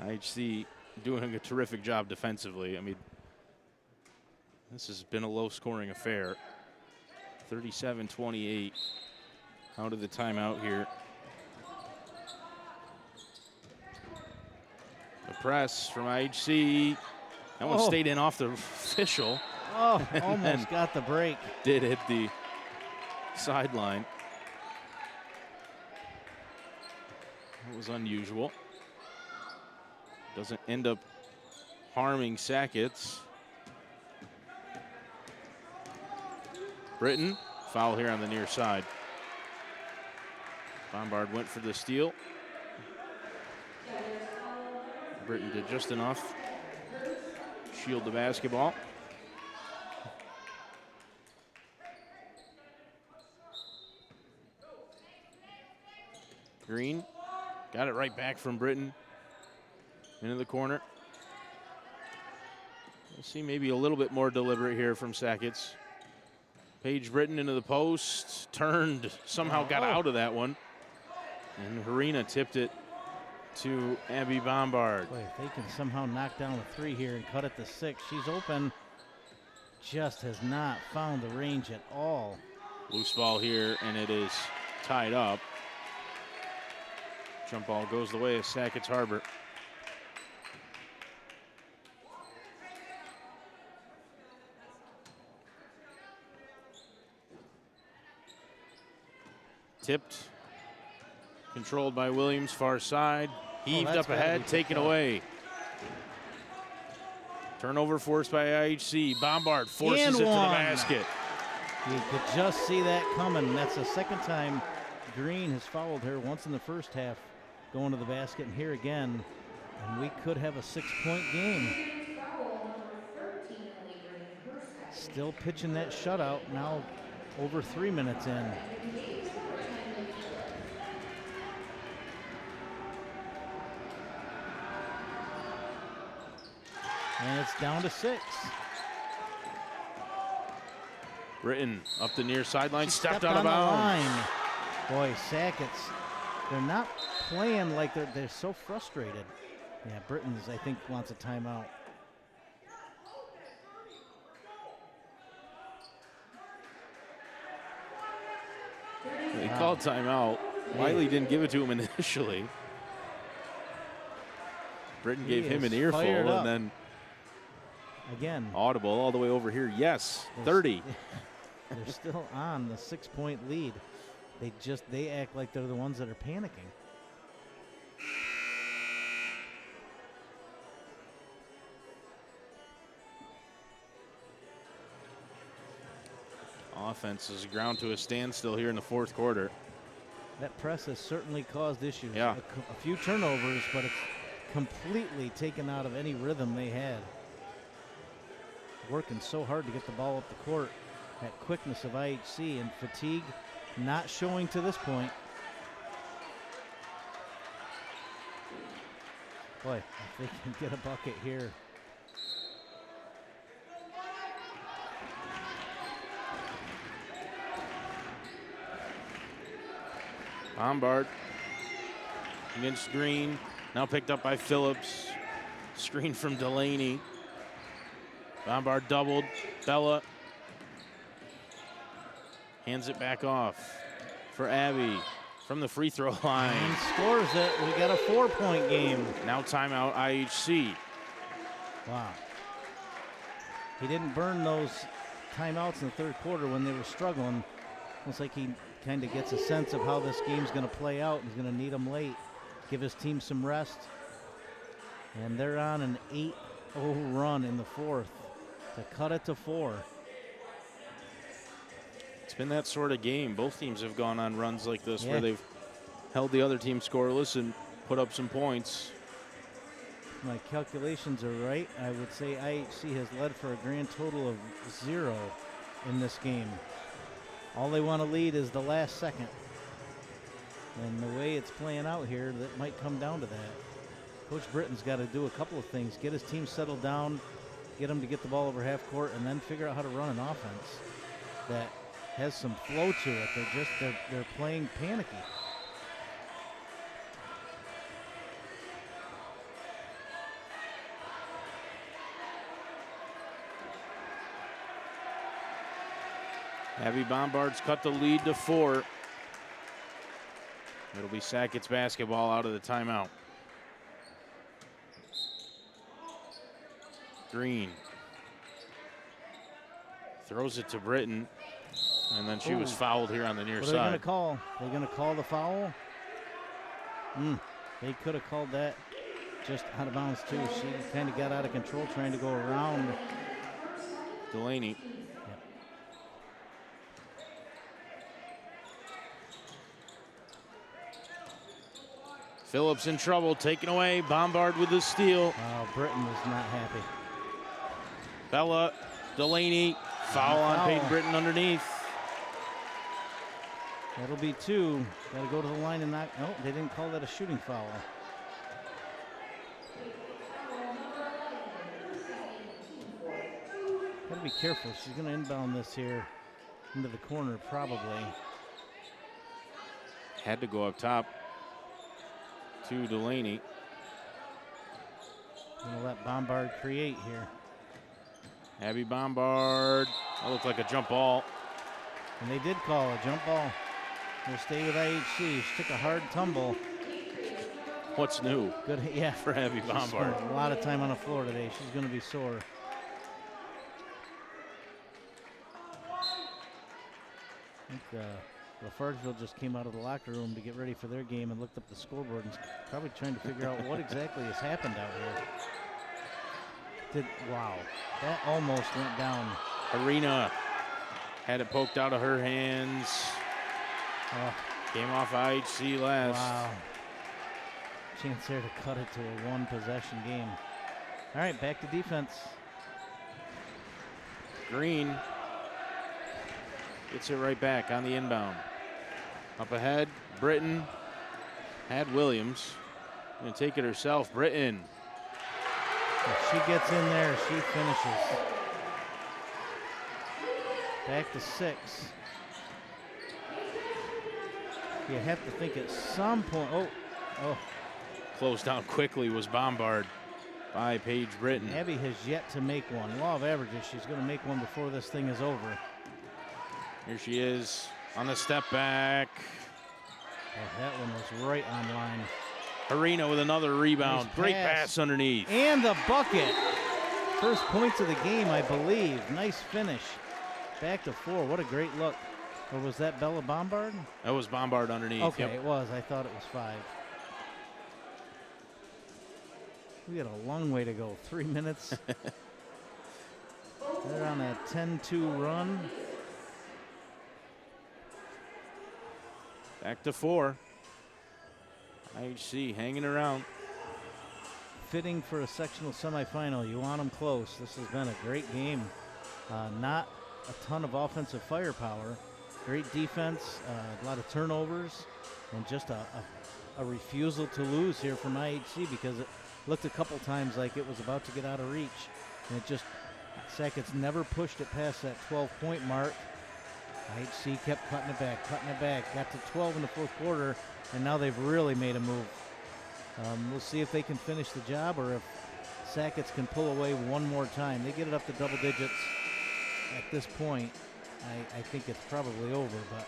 IHC doing a terrific job defensively. I mean, this has been a low-scoring affair. 37-28 out of the timeout here. The press from IHC. That one stayed in off the official. Oh, almost got the break. Did hit the sideline. That was unusual. Doesn't end up harming Sackets. Britton, foul here on the near side. Bombard went for the steal. Britton did just enough. Shield the basketball. Green got it right back from Britton. Into the corner. We'll see maybe a little bit more deliberate here from Sackets. Paige Britton into the post. Turned, somehow got out of that one. And Harina tipped it to Abby Bombard. Boy, if they can somehow knock down a 3 here and cut it to 6, she's open. Just has not found the range at all. Loose ball here, and it is tied up. Jump ball goes the way of Sackets Harbor. Tipped. Controlled by Williams, far side. Heaved that's up gotta be ahead, picked taken up. away. Turnover forced by IHC. Bombard forces And it to the one. basket. You could just see that coming. That's the second time Green has fouled her, once in the first half, going to the basket, and here again. And we could have a 6-point game. Still pitching that shutout, now over 3 minutes in. And it's down to 6. Britton up the near sideline, She stepped on out of the bounds. line. Boy, Sackets, they're not playing like they're so frustrated. Yeah, Britton's, I think, wants a timeout. They called timeout. Wiley didn't give it to him initially. Britton He gave him is an earful fired up. and then Again, audible all the way over here. Yes, They're 30. they're still on the 6-point lead. They act like they're the ones that are panicking. Offense is ground to a standstill here in the fourth quarter. That press has certainly caused issues. Yeah. A few turnovers, but it's completely taken out of any rhythm they had. Working so hard to get the ball up the court. That quickness of IHC and fatigue not showing to this point. Boy, if they can get a bucket here. Bombard against Green. Now picked up by Phillips. Screen from Delaney. Bombard doubled. Bella hands it back off for Abby from the free throw line. And scores it. We got a 4-point game. Now timeout IHC. Wow. He didn't burn those timeouts in the third quarter when they were struggling. Looks like he kind of gets a sense of how this game's going to play out. He's going to need them late, give his team some rest. And they're on an 8-0 run in the fourth to cut it to 4. It's been that sort of game. Both teams have gone on runs like this Yeah. where they've held the other team scoreless and put up some points. If my calculations are right, I would say IHC has led for a grand total of 0 in this game. All they want to lead is the last second. And the way it's playing out here, that might come down to that. Coach Britton's got to do a couple of things. Get his team settled down, get them to get the ball over half court, and then figure out how to run an offense that has some flow to it. They're playing panicky. Abby Bombard's cut the lead to 4. It'll be Sackets basketball out of the timeout. Green throws it to Britton, and then she was fouled here on the near What are they going to side. call? They're going to call the foul? They could have called that just out of bounds too. She kind of got out of control trying to go around. Delaney. Phillips in trouble, taken away. Bombard with the steal. Wow, Britton was not happy. Bella, Delaney, foul on Foul. Peyton Britton underneath. That'll be 2. Got to go to the line and knock. No, they didn't call that a shooting foul. Got to be careful. She's going to inbound this here into the corner probably. Had to go up top to Delaney. Going to let Bombard create here. Abby Bombard. That looked like a jump ball. And they did call a jump ball. We'll stay with IHC. She took a hard tumble. What's new Good, yeah. for Abby She Bombard? spent a lot of time on the floor today. She's going to be sore. I think Lafargeville just came out of the locker room to get ready for their game and looked up the scoreboard and probably trying to figure out what exactly has happened out here. Wow, that almost went down. Arena had it poked out of her hands. Oh. Came off IHC last. Wow. Chance there to cut it to a one-possession game. All right, back to defense. Green gets it right back on the inbound. Up ahead, Britton had Williams. Gonna take it herself, Britton. If she gets in there, she finishes. Back to 6. You have to think at some point, oh. Closed down quickly was Bombard by Paige Britton. Abby has yet to make one. Law of averages, she's going to make one before this thing is over. Here she is on the step back. Oh, that one was right on line. Harina with another rebound. Nice Great pass. pass underneath. And the bucket. First points of the game, I believe. Nice finish. Back to 4. What a great look. Or was that Bella Bombard? That was Bombard underneath. Okay, yep. It was. I thought it was 5. We got a long way to go. 3 minutes. They're on a 10-2 run. Back to 4. IHC hanging around. Fitting for a sectional semifinal. You want them close. This has been a great game. Not a ton of offensive firepower. Great defense, a lot of turnovers, and just a refusal to lose here from IHC because it looked a couple times like it was about to get out of reach. And it just, Sackets never pushed it past that 12-point mark. IHC kept cutting it back, got to 12 in the fourth quarter, and now they've really made a move. We'll see if they can finish the job or if Sackets can pull away one more time. They get it up to double digits at this point. I think it's probably over, but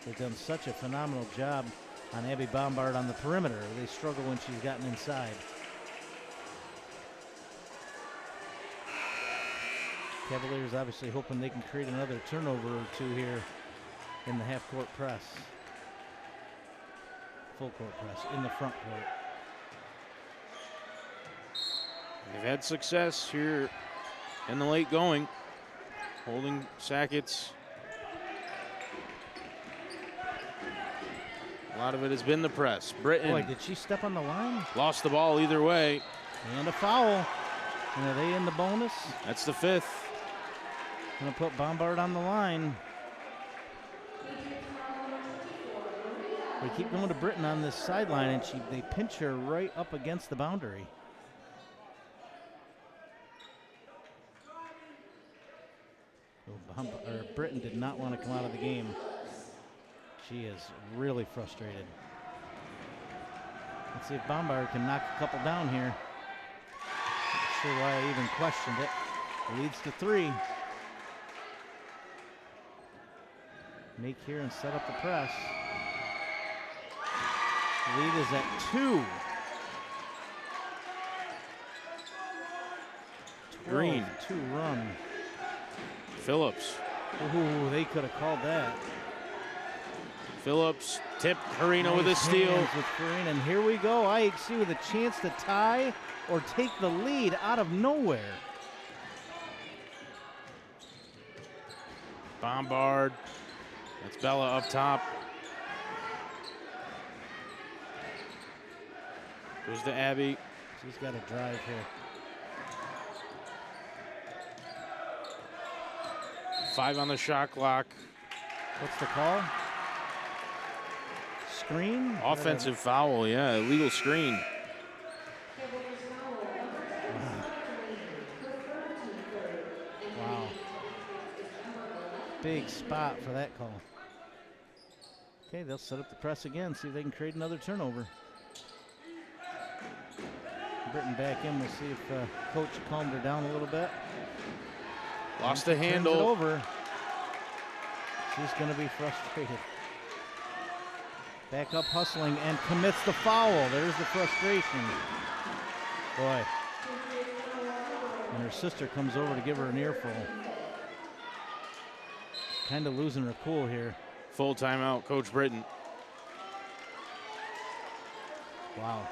they've done such a phenomenal job on Abby Bombard on the perimeter. They struggle when she's gotten inside. Cavaliers obviously hoping they can create another turnover or two here in the half-court press. Full-court press in the front court. They've had success here in the late going, holding Sackets. A lot of it has been the press. Britton. Boy, did she step on the line? Lost the ball either way. And a foul. And are they in the bonus? That's the 5th. Gonna put Bombard on the line. We keep going to Britton on this sideline, and they pinch her right up against the boundary. Britton did not want to come out of the game. She is really frustrated. Let's see if Bombard can knock a couple down here. Not sure why I even questioned it. It leads to 3. Make here and set up the press. Lead is at 2. Green. 2 run. Phillips. Ooh, they could have called that. Phillips tipped Harina with a steal. With Farina, and here we go. IHC with a chance to tie or take the lead out of nowhere. Bombard. That's Bella up top. Goes to Abby. She's got a drive here. 5 on the shot clock. What's the call? Screen? Offensive foul, yeah, illegal screen. Wow. Big spot for that call. Okay, they'll set up the press again, see if they can create another turnover. Britton back in. We'll see if coach calmed her down a little bit. Lost the handle. Turns it over. She's going to be frustrated. Back up hustling and commits the foul. There's the frustration. Boy. And her sister comes over to give her an earful. Kind of losing her cool here. Full timeout, Coach Britton. Wow.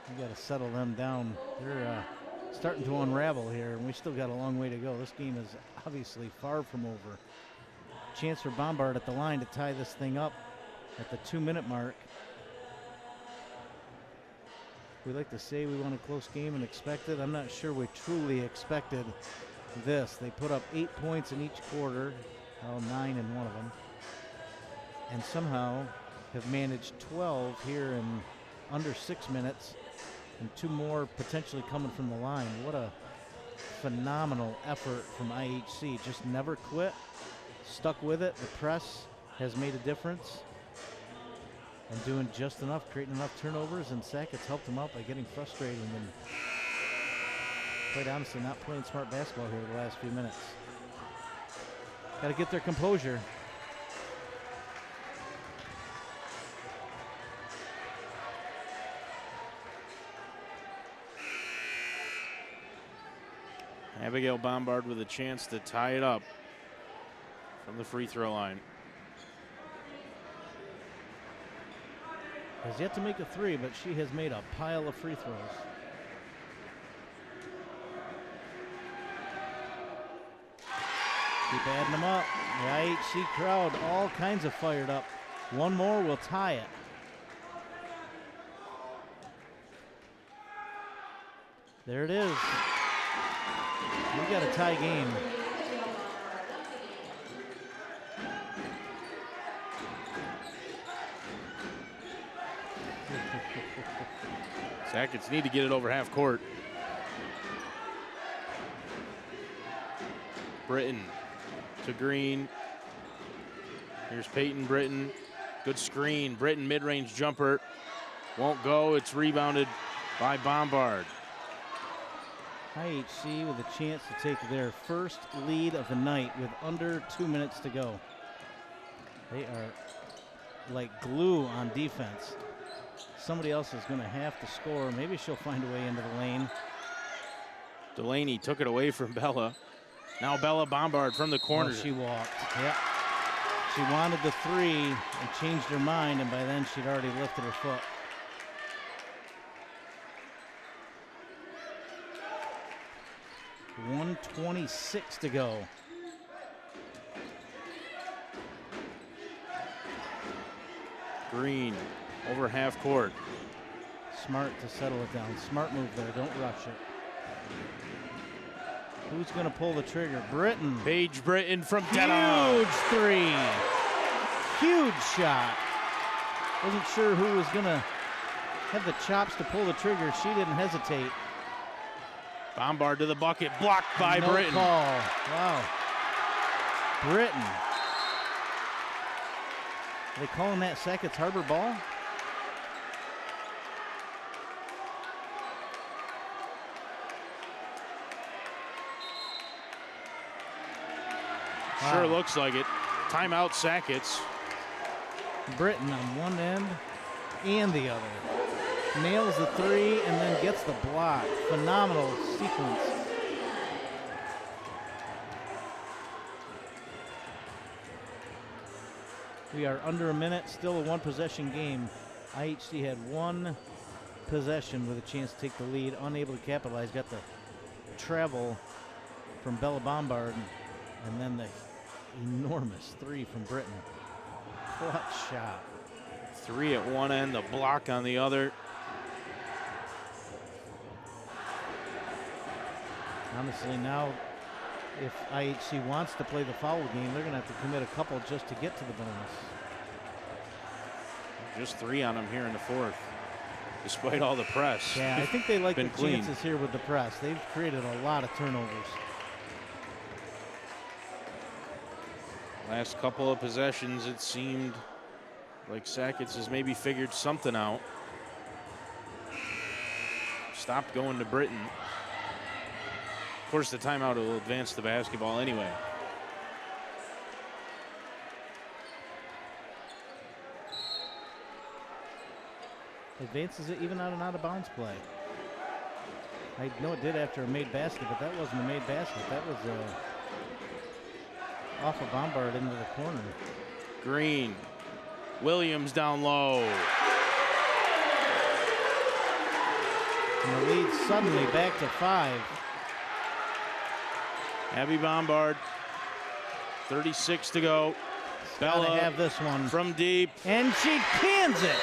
You got to settle them down. They're starting to unravel here, and we still got a long way to go. This game is obviously far from over. Chance for Bombard at the line to tie this thing up at the 2-minute mark. We like to say we want a close game and expect it. I'm not sure we truly expected this. They put up 8 points in each quarter, 9 in one of them, and somehow have managed 12 here in under 6 minutes, and 2 more potentially coming from the line. What a phenomenal effort from IHC. Just never quit, stuck with it. The press has made a difference and doing just enough, creating enough turnovers, and Sackets helped them out by getting frustrated and quite honestly not playing smart basketball here the last few minutes. Got to get their composure. Abigail Bombard with a chance to tie it up from the free throw line. Has yet to make a 3, but she has made a pile of free throws. Keep adding them up. The IHC crowd all kinds of fired up. One more will tie it. There it is. We got a tie game. Sackets need to get it over half court. Britton to Green. Here's Peyton Britton. Good screen. Britton mid-range jumper. Won't go. It's rebounded by Bombard. IHC with a chance to take their first lead of the night with under 2 minutes to go. They are like glue on defense. Somebody else is going to have to score. Maybe she'll find a way into the lane. Delaney took it away from Bella. Now Bella Bombard from the corner. Oh, she walked. Yep. She wanted the 3 and changed her mind, and by then she'd already lifted her foot. .126 to go. Green over half court. Smart to settle it down. Smart move there. Don't rush it. Who's going to pull the trigger? Britton. Paige Britton from dead on. Huge 3. Huge shot. Wasn't sure who was going to have the chops to pull the trigger. She didn't hesitate. Bombard to the bucket. Blocked by no Britton. Call. Wow. Britton. Are they calling that Sackets Harbor ball? Sure looks like it. Timeout Sackets. Britton on one end and the other. Nails the 3 and then gets the block. Phenomenal sequence. We are under a minute, still a 1-possession game. IHC had 1 possession with a chance to take the lead, unable to capitalize. Got the travel from Bella Bombard, and then the enormous 3 from Britton. Clutch shot. 3 at one end, the block on the other. Honestly, now, if IHC wants to play the foul game, they're going to have to commit a couple just to get to the bonus. Just 3 on them here in the 4th, despite all the press. Yeah, I think they like the clean. chances here with the press. They've created a lot of turnovers. Last couple of possessions, it seemed like Sackets has maybe figured something out. Stopped going to Britton. Of course, the timeout will advance the basketball anyway. Advances it even on an out-of-bounds play. I know it did after a made basket, but that wasn't a made basket. That was off of Bombard into the corner. Green. Williams down low. And the lead suddenly back to 5. Abby Bombard. 36 to go. Gotta Bella have this one. from deep. And she cans it.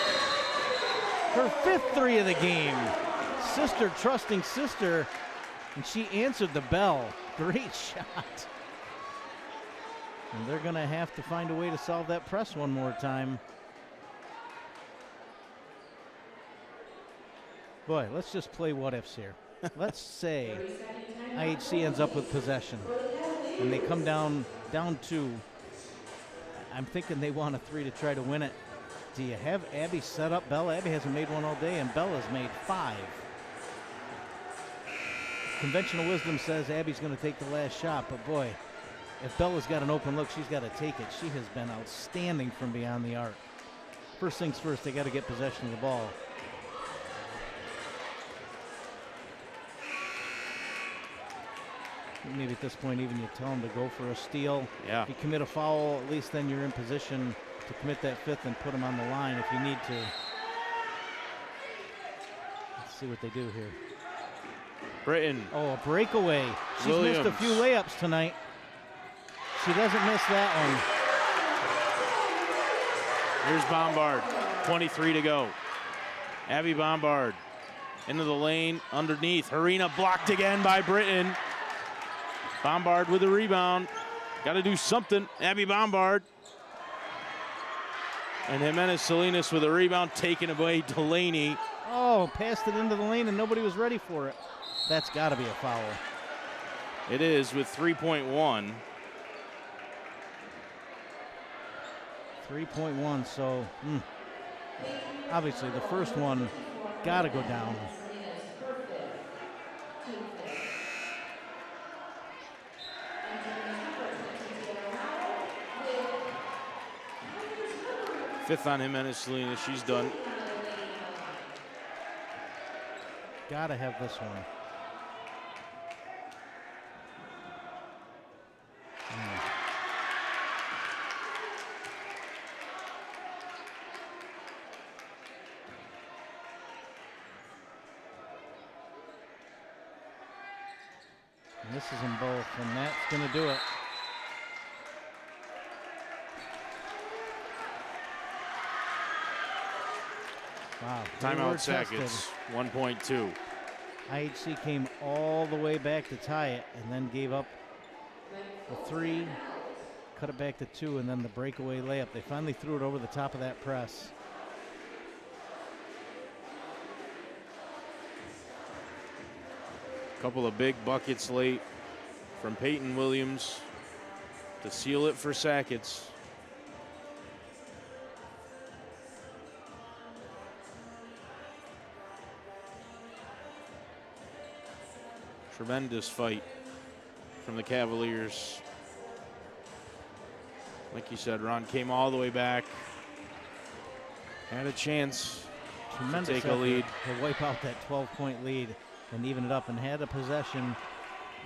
Her 5th 3 of the game. Sister trusting sister. And she answered the bell. Great shot. And they're going to have to find a way to solve that press one more time. Boy, let's just play what ifs here. Let's say IHC ends up with possession and they come down 2. I'm thinking they want a 3 to try to win it. Do you have Abby set up Bella? Abby hasn't made one all day, and Bella's made 5. Conventional wisdom says Abby's going to take the last shot, but boy, if Bella's got an open look, she's got to take it. She has been outstanding from beyond the arc. First things first, they got to get possession of the ball. Maybe at this point, even you tell them to go for a steal. Yeah. If you commit a foul, at least then you're in position to commit that 5th and put them on the line if you need to. Let's see what they do here. Britton. Oh, a breakaway. She's Williams. missed a few layups tonight. She doesn't miss that one. Here's Bombard. 23 to go. Abby Bombard into the lane underneath. Harina blocked again by Britton. Bombard with a rebound. Got to do something. Abby Bombard. And Jimenez Salinas with a rebound taken away. Delaney. Oh, passed it into the lane and nobody was ready for it. That's got to be a foul. It is with 3.1. 3.1, so obviously the first one got to go down. Fifth on Jimenez Salinas. She's done. Got to have this one. And this is them both, and that's going to do it. Wow. Timeout Sackets. 1.2. IHC came all the way back to tie it and then gave up the 3, cut it back to 2, and then the breakaway layup. They finally threw it over the top of that press. Couple of big buckets late from Peyton Williams to seal it for Sackets. Tremendous fight from the Cavaliers. Like you said, Ron came all the way back. Had a chance Tremendous to take a effort lead. to wipe out that 12-point lead and even it up, and had a possession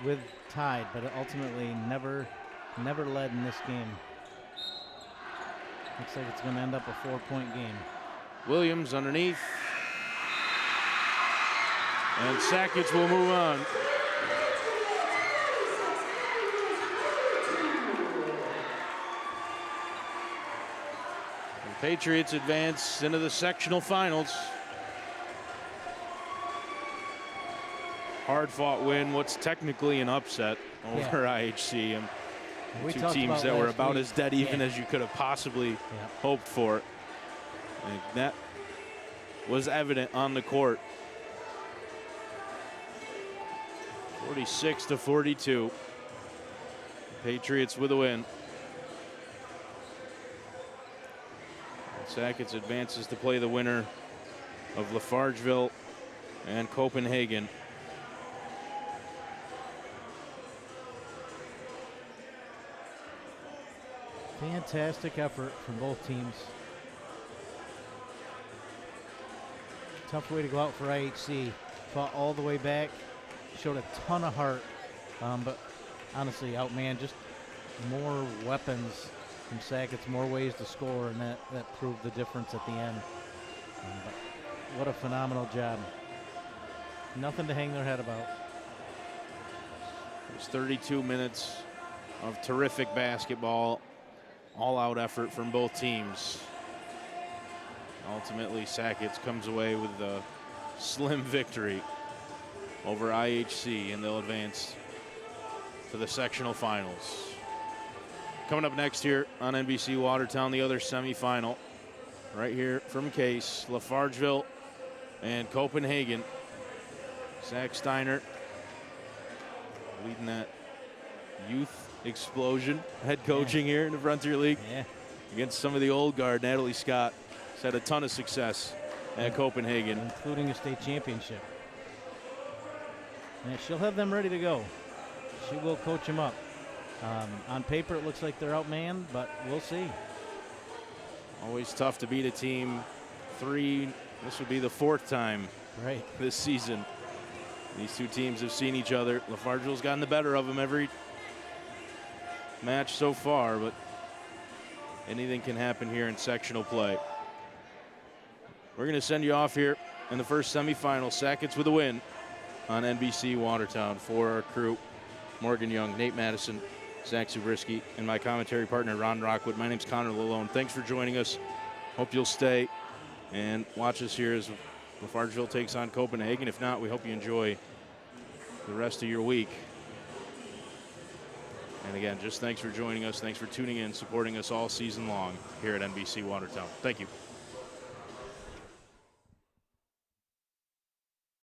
with tied, but ultimately never led in this game. Looks like it's going to end up a 4-point game. Williams underneath. And Sackets will move on. And Patriots advance into the sectional finals. Hard-fought win, what's technically an upset over IHC. And We two talked teams about that were last about week. as dead even as you could have possibly hoped for. And that was evident on the court. 46 to 42. Patriots with a win. And Sackets advances to play the winner of Lafargeville and Copenhagen. Fantastic effort from both teams. Tough way to go out for IHC. Fought all the way back. Showed a ton of heart. But honestly, outmanned. Just more weapons from Sackets, more ways to score, and that proved the difference at the end. But what a phenomenal job. Nothing to hang their head about. It was 32 minutes of terrific basketball, all-out effort from both teams. Ultimately, Sackets comes away with a slim victory over IHC, and they'll advance to the sectional finals. Coming up next here on NBC Watertown, the other semifinal, right here from Case, Lafargeville and Copenhagen. Zach Steiner leading that youth explosion, head coaching here in the Frontier League. Yeah. Against some of the old guard. Natalie Scott has had a ton of success at Copenhagen, including a state championship. And she'll have them ready to go. She will coach them up. On paper, it looks like they're outmanned, but we'll see. Always tough to beat a team 3. This would be the 4th time this season. These two teams have seen each other. Lafargeville's gotten the better of them every match so far, but anything can happen here in sectional play. We're going to send you off here in the first semifinal. Sackets with a win on NBC Watertown. For our crew, Morgan Young, Nate Madison, Zach Zabriskie, and my commentary partner, Ron Rockwood. My name's Connor Lalone. Thanks for joining us. Hope you'll stay and watch us here as Lafargeville takes on Copenhagen. If not, we hope you enjoy the rest of your week. And again, just thanks for joining us. Thanks for tuning in, supporting us all season long here at NBC Watertown. Thank you.